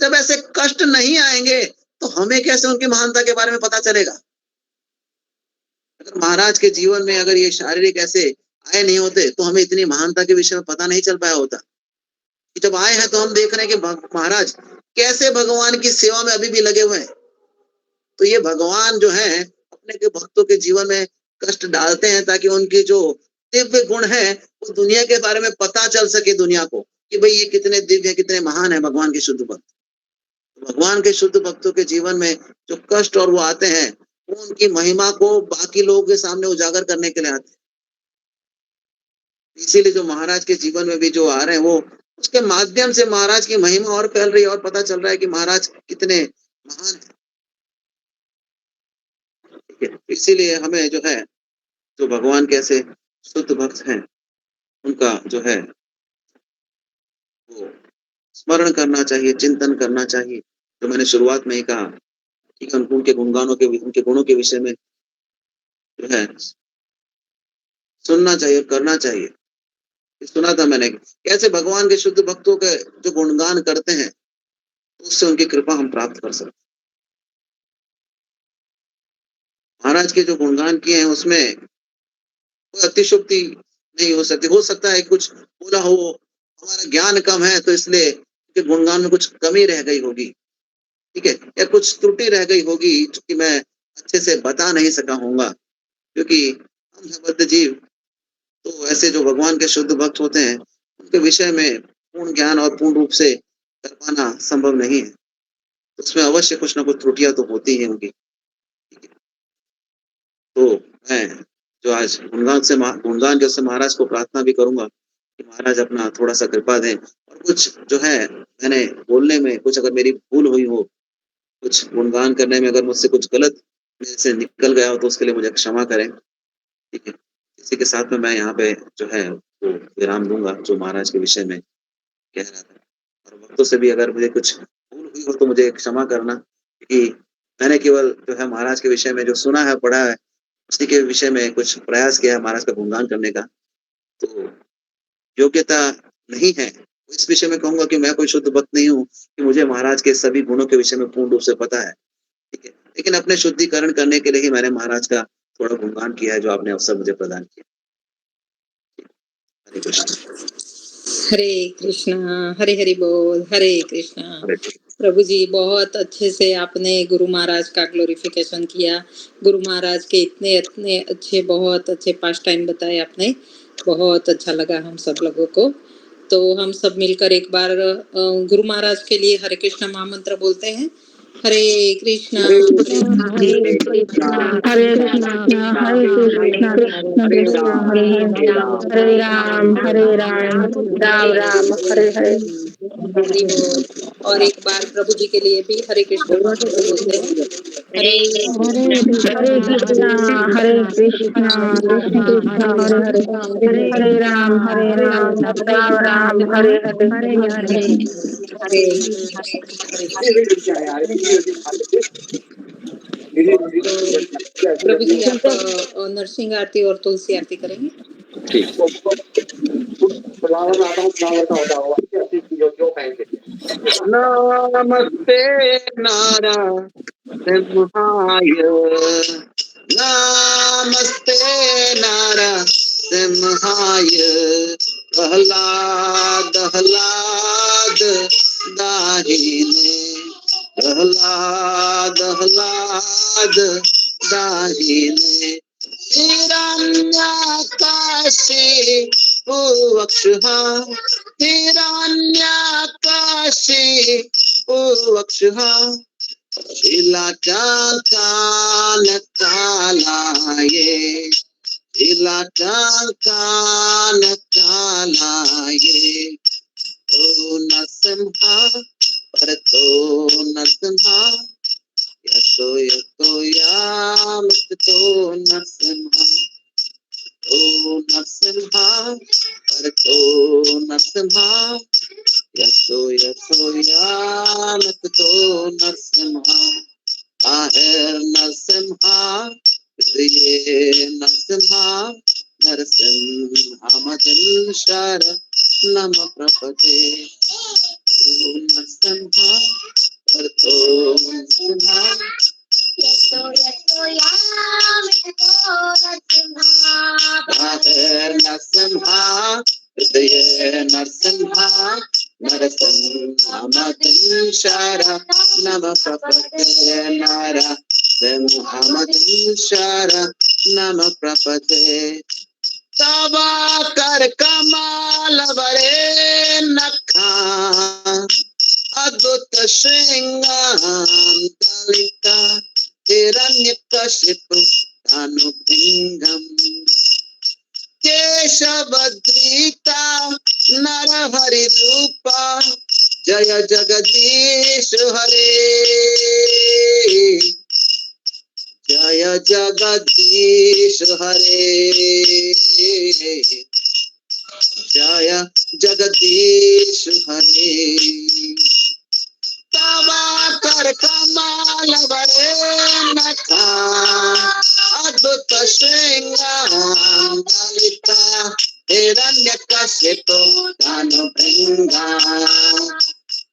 जब ऐसे कष्ट नहीं आएंगे तो हमें कैसे उनकी महानता के बारे में पता चलेगा। अगर महाराज के जीवन में अगर ये शारीरिक ऐसे आए नहीं होते, तो हमें इतनी महानता के विषय में पता नहीं चल पाया होता। कि जब आए हैं तो हम देख रहे हैं कि महाराज कैसे भगवान की सेवा में अभी भी लगे हुए हैं। तो ये भगवान जो है अपने के भक्तों के जीवन में कष्ट डालते हैं, ताकि उनकी जो दिव्य गुण है वो दुनिया के बारे में पता चल सके दुनिया को, कि भाई ये कितने दिव्य, कितने महान है भगवान के शुद्ध भक्त। भगवान के शुद्ध भक्तों के जीवन में जो कष्ट और वो आते हैं, वो उनकी महिमा को बाकी लोगों के सामने उजागर करने के लिए आते हैं। इसीलिए जो महाराज के जीवन में भी जो आ रहे हैं, वो उसके माध्यम से महाराज की महिमा और फैल रही है और पता चल रहा है कि महाराज कितने महान है। ठीक है, इसीलिए हमें जो है, जो भगवान के ऐसे शुद्ध भक्त हैं, उनका जो है वो स्मरण करना चाहिए, चिंतन करना चाहिए। जो मैंने शुरुआत में ही कहा कि उनके गुणगानों के, उनके गुणों के विषय में जो है सुनना चाहिए, करना चाहिए। सुना था मैंने कैसे भगवान के शुद्ध भक्तों के जो गुणगान करते हैं, उससे उनकी कृपा हम प्राप्त कर सकते। महाराज के जो गुणगान किए हैं उसमें कोई अतिशयोक्ति नहीं हो सकती। हो सकता है कुछ बोला हो, हमारा ज्ञान कम है तो इसलिए उनके गुणगान में कुछ कमी रह गई होगी, ठीक है, या कुछ त्रुटि रह गई होगी जो कि मैं अच्छे से बता नहीं सका हूँगा, क्योंकि हम हैं बद्ध जीव। तो ऐसे जो भगवान के शुद्ध भक्त होते हैं, उनके विषय में पूर्ण ज्ञान और पूर्ण रूप से कर पाना संभव नहीं है। उसमें अवश्य कुछ ना कुछ त्रुटियां तो होती ही होंगी। तो मैं जो आज गुणगान जो से महाराज को प्रार्थना भी करूंगा कि महाराज अपना थोड़ा सा कृपा दें, और कुछ जो है मैंने बोलने में कुछ अगर मेरी भूल हुई हो, कुछ गुणगान करने में अगर मुझसे कुछ गलत मेरे से निकल गया हो, तो उसके लिए मुझे क्षमा करें। ठीक है, इसी के साथ में मैं यहाँ पे जो है वो विराम दूंगा, जो महाराज के विषय में कह रहा था। और भक्तों से भी अगर मुझे कुछ भूल हुई हो तो मुझे क्षमा करना, क्योंकि मैंने केवल जो है महाराज के विषय में जो सुना है, पढ़ा है, उसी के विषय में कुछ प्रयास किया है महाराज का गुणगान करने का। तो योग्यता नहीं है। इस विषय में कहूँगा कि मैं कोई शुद्ध भक्त नहीं हूँ कि मुझे महाराज के सभी गुणों के विषय में पूर्ण रूप से पता है, ठीक है। लेकिन अपने शुद्धिकरण करने के लिए ही मैंने महाराज का थोड़ा गुणगान किया है, जो आपने अवसर मुझे प्रदान किया। हरे कृष्ण। हरे कृष्णा, हरे हरि बोल, हरे कृष्णा। हरे कृष्ण। प्रभु जी बहुत अच्छे से आपने गुरु महाराज का ग्लोरिफिकेशन किया। गुरु महाराज के इतने इतने अच्छे, बहुत अच्छे पास टाइम बताए आपने, बहुत अच्छा लगा हम सब लोगों को। तो हम सब मिलकर एक बार गुरु महाराज के लिए हरे कृष्णा महामंत्र बोलते हैं। हरे कृष्णा हरे कृष्णा हरे कृष्णा हरे कृष्णा कृष्ण कृष्ण हरे हरे हरे राम राम राम हरे हरे। हरि बोल। और एक बार प्रभु जी के लिए भी हरे कृष्णा महामंत्र बोलते हैं। हरे हरे कृष्णा कृष्ण कृष्ण हरे हरे हरे राम राम राम हरे हरे। हरे तो प्रभु जी आप नरसिंह आरती और तुलसी आरती करेंगे। नमस्ते नारायणाय, नमस्ते नारायणाय, प्रहलाद दाहिने, प्रहलाद दाहिने, हिरण्याकाशे वक्षः, हिरण्याकाशे वक्षः, Ilakan kalaye, ilakan kalaye. O Nasimha, Parato Nasimha, Yaso Yaso Yamato Nasimha. O Nasimha, Parato Nasimha, Yaso Yaso Yamato Nasimha. Ahir Nasimha, Hridaye Nasimha, Narasimha Madin Shara Nama Prapate. O Nasimha, Parato Nasimha. Yaso yaso yamato Nasimha. Ahir Nasimha, Hridaye Nasimha, Narasimha Madin Shara Nama Prapate. Nara Simhamadin Shara Nama Prapate. Tava kar kamal vare nakha, adbut shringam dalita, hiranyakashipu tanubhingam. Keshavadrita narahari rupa, jaya jagadish hare. Jaya Jagadish Hare, Jaya Jagadish Hare. Tava kar kamal vare nakha, adbhuta shringam dalita, hiranyakashipu tanubhingam.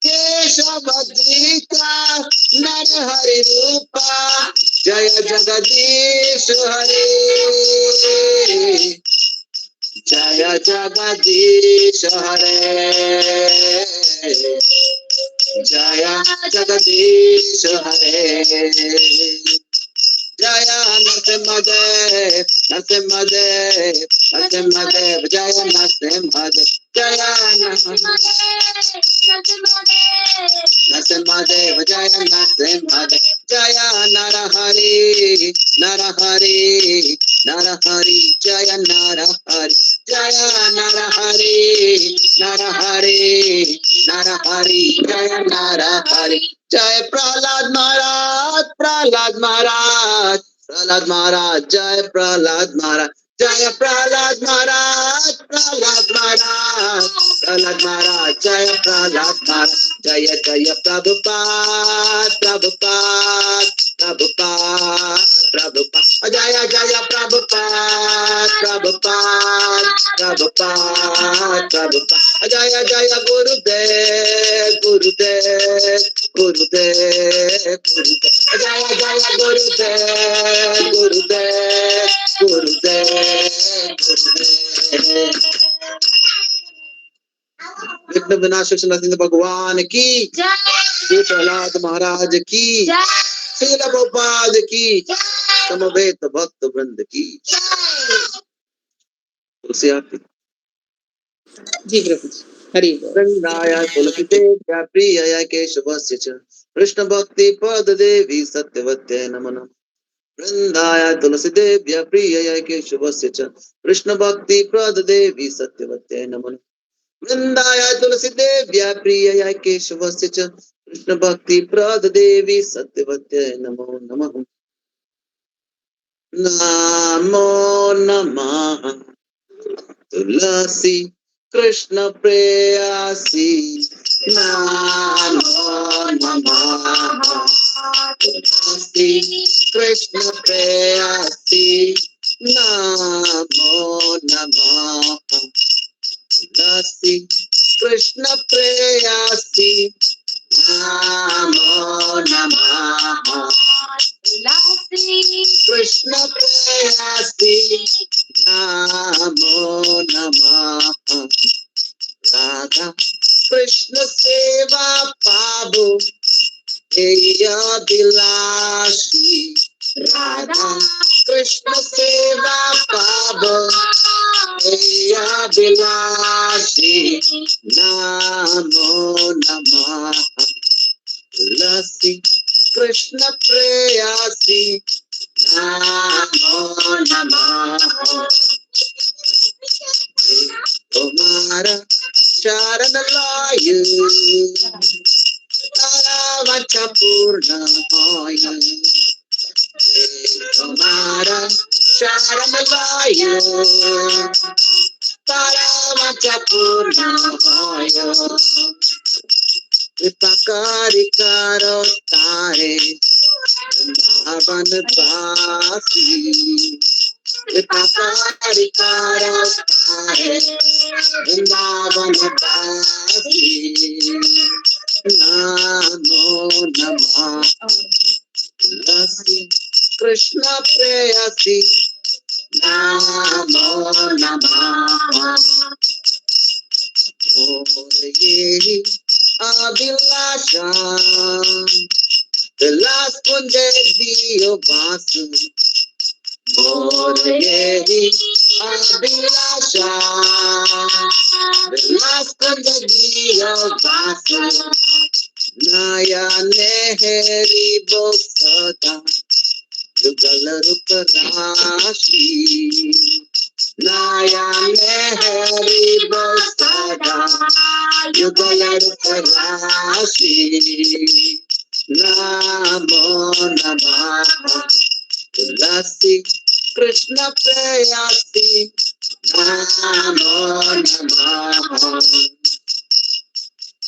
Keshavadrita Narahari Rupa, Jaya Jagadish Hare, Jaya Jagadish Hare, Jaya Jagadish Hare. Jaya Narasimhadev, Narasimhadev, Narasimhadev, Jaya Narasimhadev, Jaya Narasimhadev, Narasimhadev, Jaya Narasimhadev, Jaya Narahari, Narahari, Narahari, Jaya Narahari, Jaya Narahari, Narahari, Narahari, Jaya Narahari. Jai Prahlad Maharaj, Prahlad Maharaj, Prahlad Maharaj, Jai Prahlad Maharaj, Jai Prahlad Maharaj, Prahlad Maharaj, Prahlad Maharaj, Jai Prahlad Maharaj, Jaya Jaya Prabhupada, Prabhupada, Prabhupada, Prabhupada, Jaya Jaya Prabhupada, Prabhupada, Prabhupada, Prabhupada, Jaya Jaya Gurudev, Gurudev, Gurudev, Gurudev, Jaya Jaya Gurudev, Gurudev, Gurudev, Gurudev. विघ्न विनाशक नरसिंह भगवान की, श्री प्रहलाद महाराज की, श्रील प्रभुपाद की, समवेत भक्त वृंद की। तुलसी आरती। जी प्रभु जी, हरि बोल। वृंदाय तुलसीदेव्या प्रियया केशवस्य च कृष्ण भक्ति पद देवी सत्यवत्यै नमो नमः। वृंदाय तुलसीदेव्या प्रियया केशवस्य च कृष्ण भक्ति पद देवी सत्यवत्यै नमो नमः। वृंदाय तुलसीदेव्या प्रियया केशवस्य च कृष्ण भक्ति प्रद देवी सत्यवत्यै नमो नमः। नमो नमः तुलसी कृष्ण प्रेयसी, नमो नमः तुलसी कृष्ण प्रेयसी, नमो नमः तुलसी कृष्ण प्रेयसी, नमो नमः तुलसी कृष्ण प्रेयसी, नमो नमः। राधा कृष्ण सेवा पाबो बिलासी, राधा कृष्ण सेवा पाबो बिलासी, नमो नमः तुलसी कृष्ण प्रेयसी नमो नमः। तुम्हारा शरण लायु तारा वच पूर्ण होय। तुम्हारा शरण लायु तारा वच पूर्ण होय। कृपाकारी करो तारे वृंदावन वासी। कृपाकारी करो तारे वृंदावन वासी। नमो नमः तुलसी कृष्ण प्रेयसी नमो नमः। और ये अभिलाषा विलास कुंज दियो बासु। और ये अभिलाषा विलास कुंज दियो बासु। नयनेहरि बोसता युगल रूप राशि। नयनेहरि बोसता युगल रूप राशि। नमो नमः तुलसी कृष्ण प्रेयसी नमो नमः।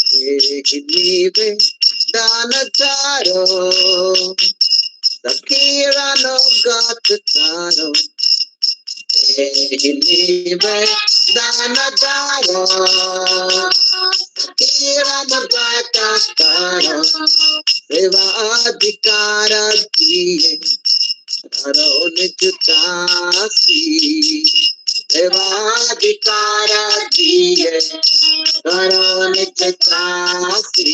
नीवे दान चारो सखीरानो गात चारो। नीवे दान चारो सखीरानो गात चारो। सेवाधिकार दिए करो निज दासी। सेवाधिकार दिए करो निज दासी।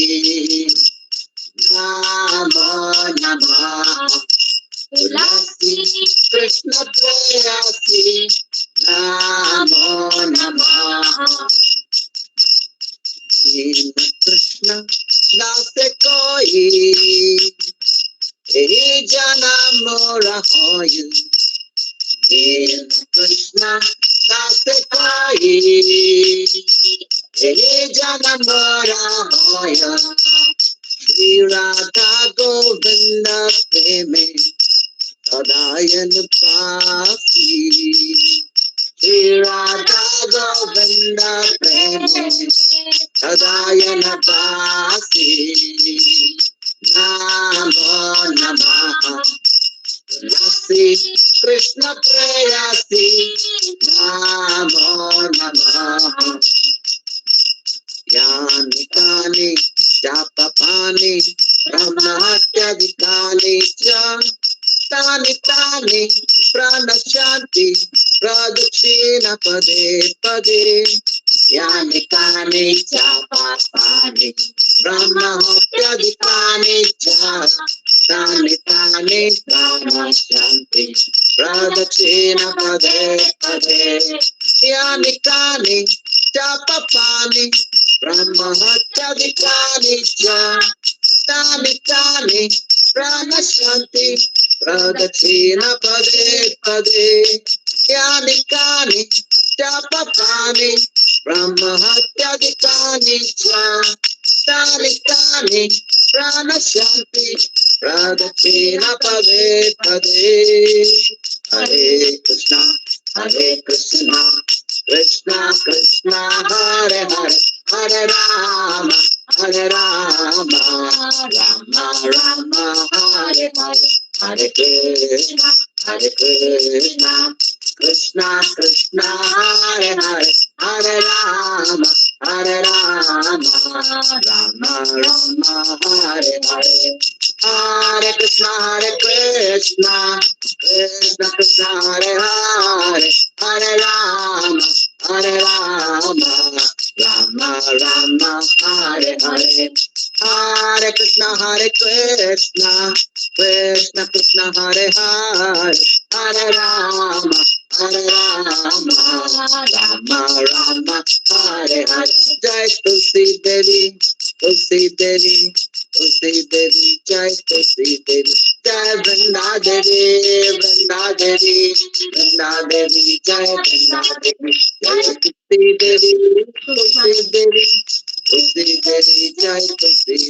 नमो नमः तुलसी कृष्ण प्रेयसी नमो नमः। दीन कृष्ण दास कोई यही जना मोरा होय। दीन कृष्ण दास कोई यही जना मोरा होय। श्री राधा गोविंद प्रेमे सदायन पासी। श्री राधा गोविंद प्रेमे सदायन पासी। नमो नमः तुलसी कृष्ण प्रेयसी नमो नमः। यानि कानि चापपानि ब्रह्महत्यादिकानि च तानि तानि प्रणश्यन्ति प्रदक्षिण पदे पदे। यानि कानि चापपानि ब्रह्महत्यादिकानि च तानि तानि प्रणश्यन्ति प्रदक्षिण पदे पदे। यानि कानि चापपानि ब्रह्महत्यादिकानि च तानि तानि प्रणश्यन्ति प्रदक्षिण पदे पदे। यानि कानि चापपानि ब्रह्महत्यादिकानि च तानि तानि प्रणश्यन्ति प्रदक्षिण पदे पदे। हरे कृष्णा कृष्णा कृष्णा हरे हरे हरे राम राम राम हरे हरे। हरे कृष्णा कृष्णा कृष्णा हरे हरे हरे राम राम राम हरे हरे। हरे कृष्णा कृष्णा कृष्णा हरे हरे हरे राम राम राम हरे हरे। हरे कृष्णा कृष्णा कृष्णा हरे हरे हरे राम राम राम हरे हरे। जय तुलसी देवी तुलसी देवी जय तुलसी देवी जय वृंदा देवी वृंदा देवी वृंदा देवी जय वृंदा देवी जय तुलसी देवी तुलसी देवी तुलसी देवी जय तुलसी देवी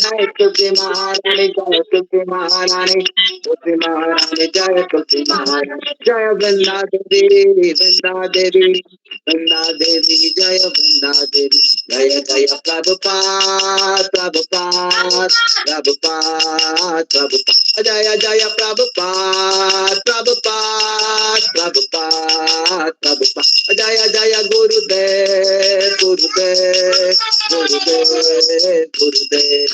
जय तुलसी महारानी जय तुलसी महारानी तुलसी महारानी जय तुलसी महारानी जय वृंदा देवी वृंदा देवी वृंदा देवी जय वृंदा देवी जय जय प्रभुपाद प्रभुपाद प्रभुपाद प्रभुपाद जय जय प्रभुपाद प्रभुपाद प्रभुपाद प्रभुपाद जय जय गुरुदेव गुरुदेव गुरुदेव गुरुदेव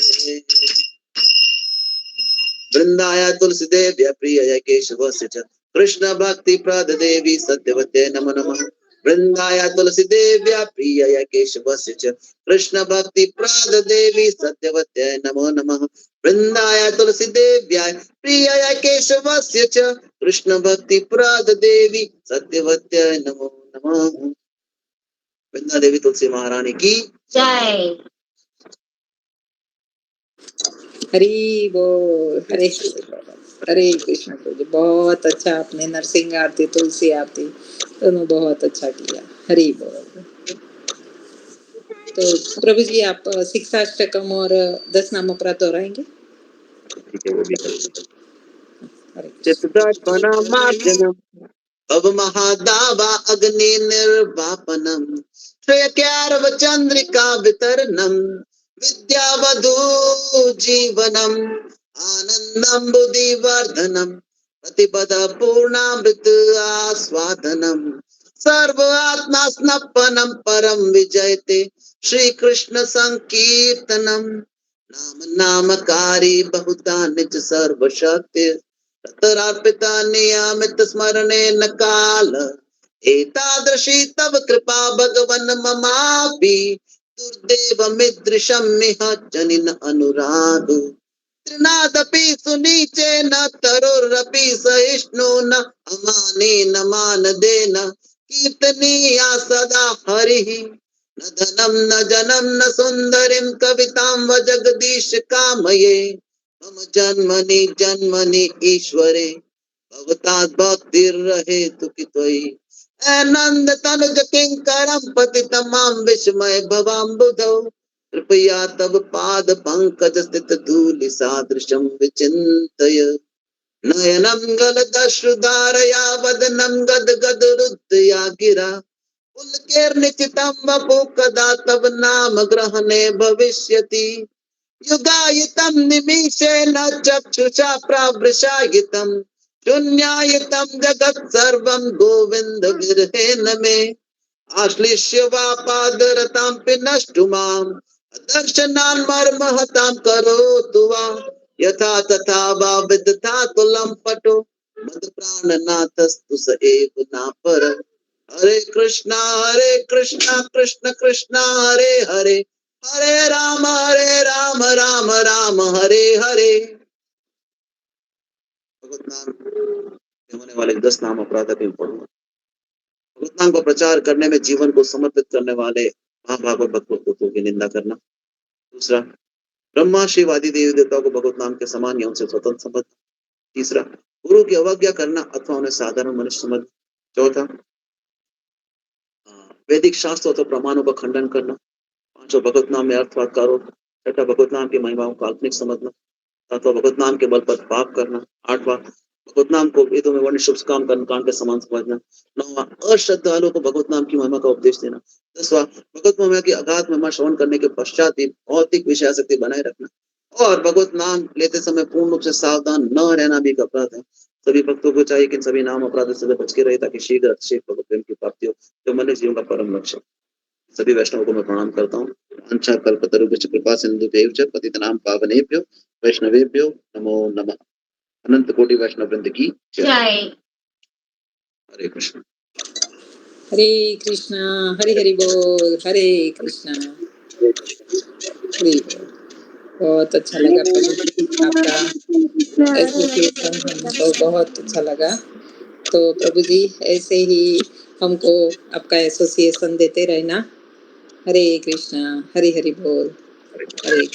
वृंदाया तुलसी देव्या प्रिय केशवस्य च कृष्ण भक्ति प्रद देवी सत्यवते नमो नमः वृंदाया तुलसी देव्या प्रिय केशवस्य च कृष्ण भक्ति प्रद देवी सत्यवते नमो नमः वृंदाया तुलसी देव्या प्रिय केशवस्य च कृष्ण भक्ति प्रद देवी सत्यवते नमो नमः। वृंदा देवी तुलसी महारानी की जय। हरी बोल। हरे हरे कृष्ण प्रभु जी, बहुत अच्छा आपने नरसिंह आरती तुलसी आरती दोनों बहुत अच्छा किया। हरी बोल। तो प्रभु जी आप शिक्षाष्टकम और 10 नामों पर दोहराएंगे। ठीक है, वो भी करेंगे। हरे कृष्ण। चित्तदर्पणमार्जनम् अवमहादावा अग्नि निर्वापनम् श्रेयक्यारव चंद्रिका वितरणम् विद्यावधू जीवनम् आनन्दम् बुद्धिवर्धनम् प्रतिपद पूर्णामृत आस्वादनम् सर्व आत्मा स्नपनम् परम विजयते श्री कृष्ण संकीर्तनम् नाम नामकारी बहुता निज सर्वशक्ति तत्रार्पिता नियमित स्मरणे न काल एतादृशी तव कृपा भगवन् ममापि दुर्दैवमिदृशं मिह जनिन अनुराग तृणादपि सुनीचेन तरोरपि सहिष्णु न अमाने न मानदेन कीर्तनीया सदा हरिः न धनं न जनं न सुन्दरीं कवितां व जगदीश कामये मम जन्मनि जन्मनि ईश्वरे भवतात् भक्तिर्रहेतु कि त्वयि आनन्द तनुज किङ्करं पतितं मां विस्मय भवाम्बुधौ कृपया तव पाद पंकज स्थित धूलि सादृशं विचिन्तय नयनं गलदश्रुधारया वदनं गदगद रुद्धया गिरा पुलकेर्निचितं वपु कदा तव नाम ग्रहणे भविष्यति युगायितं निमीषेण चक्षुषा प्रावृषायितं शून्यायितं जगत् सर्वं गोविन्द विरहेण मे आश्लिष्य वा पादरतां नष्टु माम् दर्शनान् मर्महतां करोतु वा यथा तथा वा विदधातु लम्पटो मद प्राणनाथस्तु स एव नापर हरे कृष्णा कृष्ण कृष्ण हरे हरे हरे राम राम राम हरे हरे। भगवत नाम होने वाले 10 नाम अपराध भी पढ़ूंगा। भगवत नाम को प्रचार करने में जीवन को समर्पित करने वाले महाभागवत भक्तों की निंदा करना। दूसरा, ब्रह्मा शिव आदि देवी देवताओं को भगवत नाम के समान या उनसे स्वतंत्र समझना। तीसरा, गुरु की अवज्ञा करना अथवा उन्हें साधारण मनुष्य समझना। चौथा, वैदिक शास्त्रों अथवा प्रमाणों का खंडन करना। पांचवा, भगवत नाम में अर्थवाद का आरोप। छठा, भगवत नाम की महिमाओं को काल्पनिक समझना। सातवां, भगवत नाम के बल पर पाप करना। आठवां, भगवत नाम को वेदों में वर्णित शुभ काम कांड के समान समझना। नौवां, अश्रद्धालुओं को भगवत नाम की महिमा का उपदेश देना। 10वां, भगवत महिमा की अगाध महिमा श्रवण करने के पश्चात ही भौतिक विषयासक्ति बनाए रखना। और भगवत नाम लेते समय पूर्ण रूप से सावधान न रहना भी एक अपराध है। सभी भक्तों को चाहिए कि सभी नाम अपराध से बच के रहे ताकि शीघ्र अतिशय भगवत प्रेम की प्राप्ति हो, जो मनुष्य जीवन का परम लक्ष्य। सभी वैष्णवों को मैं प्रणाम करता हूँ। वांछा कल्पतरुभ्यश्च कृपा सिन्धुभ्यैव च पतितनां पावनेभ्यो वैष्णवेभ्यो नमो नमः। अनंत कोटि वैष्णव वृंद की जय। हरे कृष्ण। हरे कृष्णा। हरि हरि बोल। हरे कृष्णा। हरि बोल। बहुत अच्छा लगा प्रभु जी आपका एसोसिएशन, हमको बहुत अच्छा लगा। तो प्रभु जी ऐसे ही हमको आपका एसोसिएशन देते रहना। हरे कृष्णा। हरि हरि बोल। हरे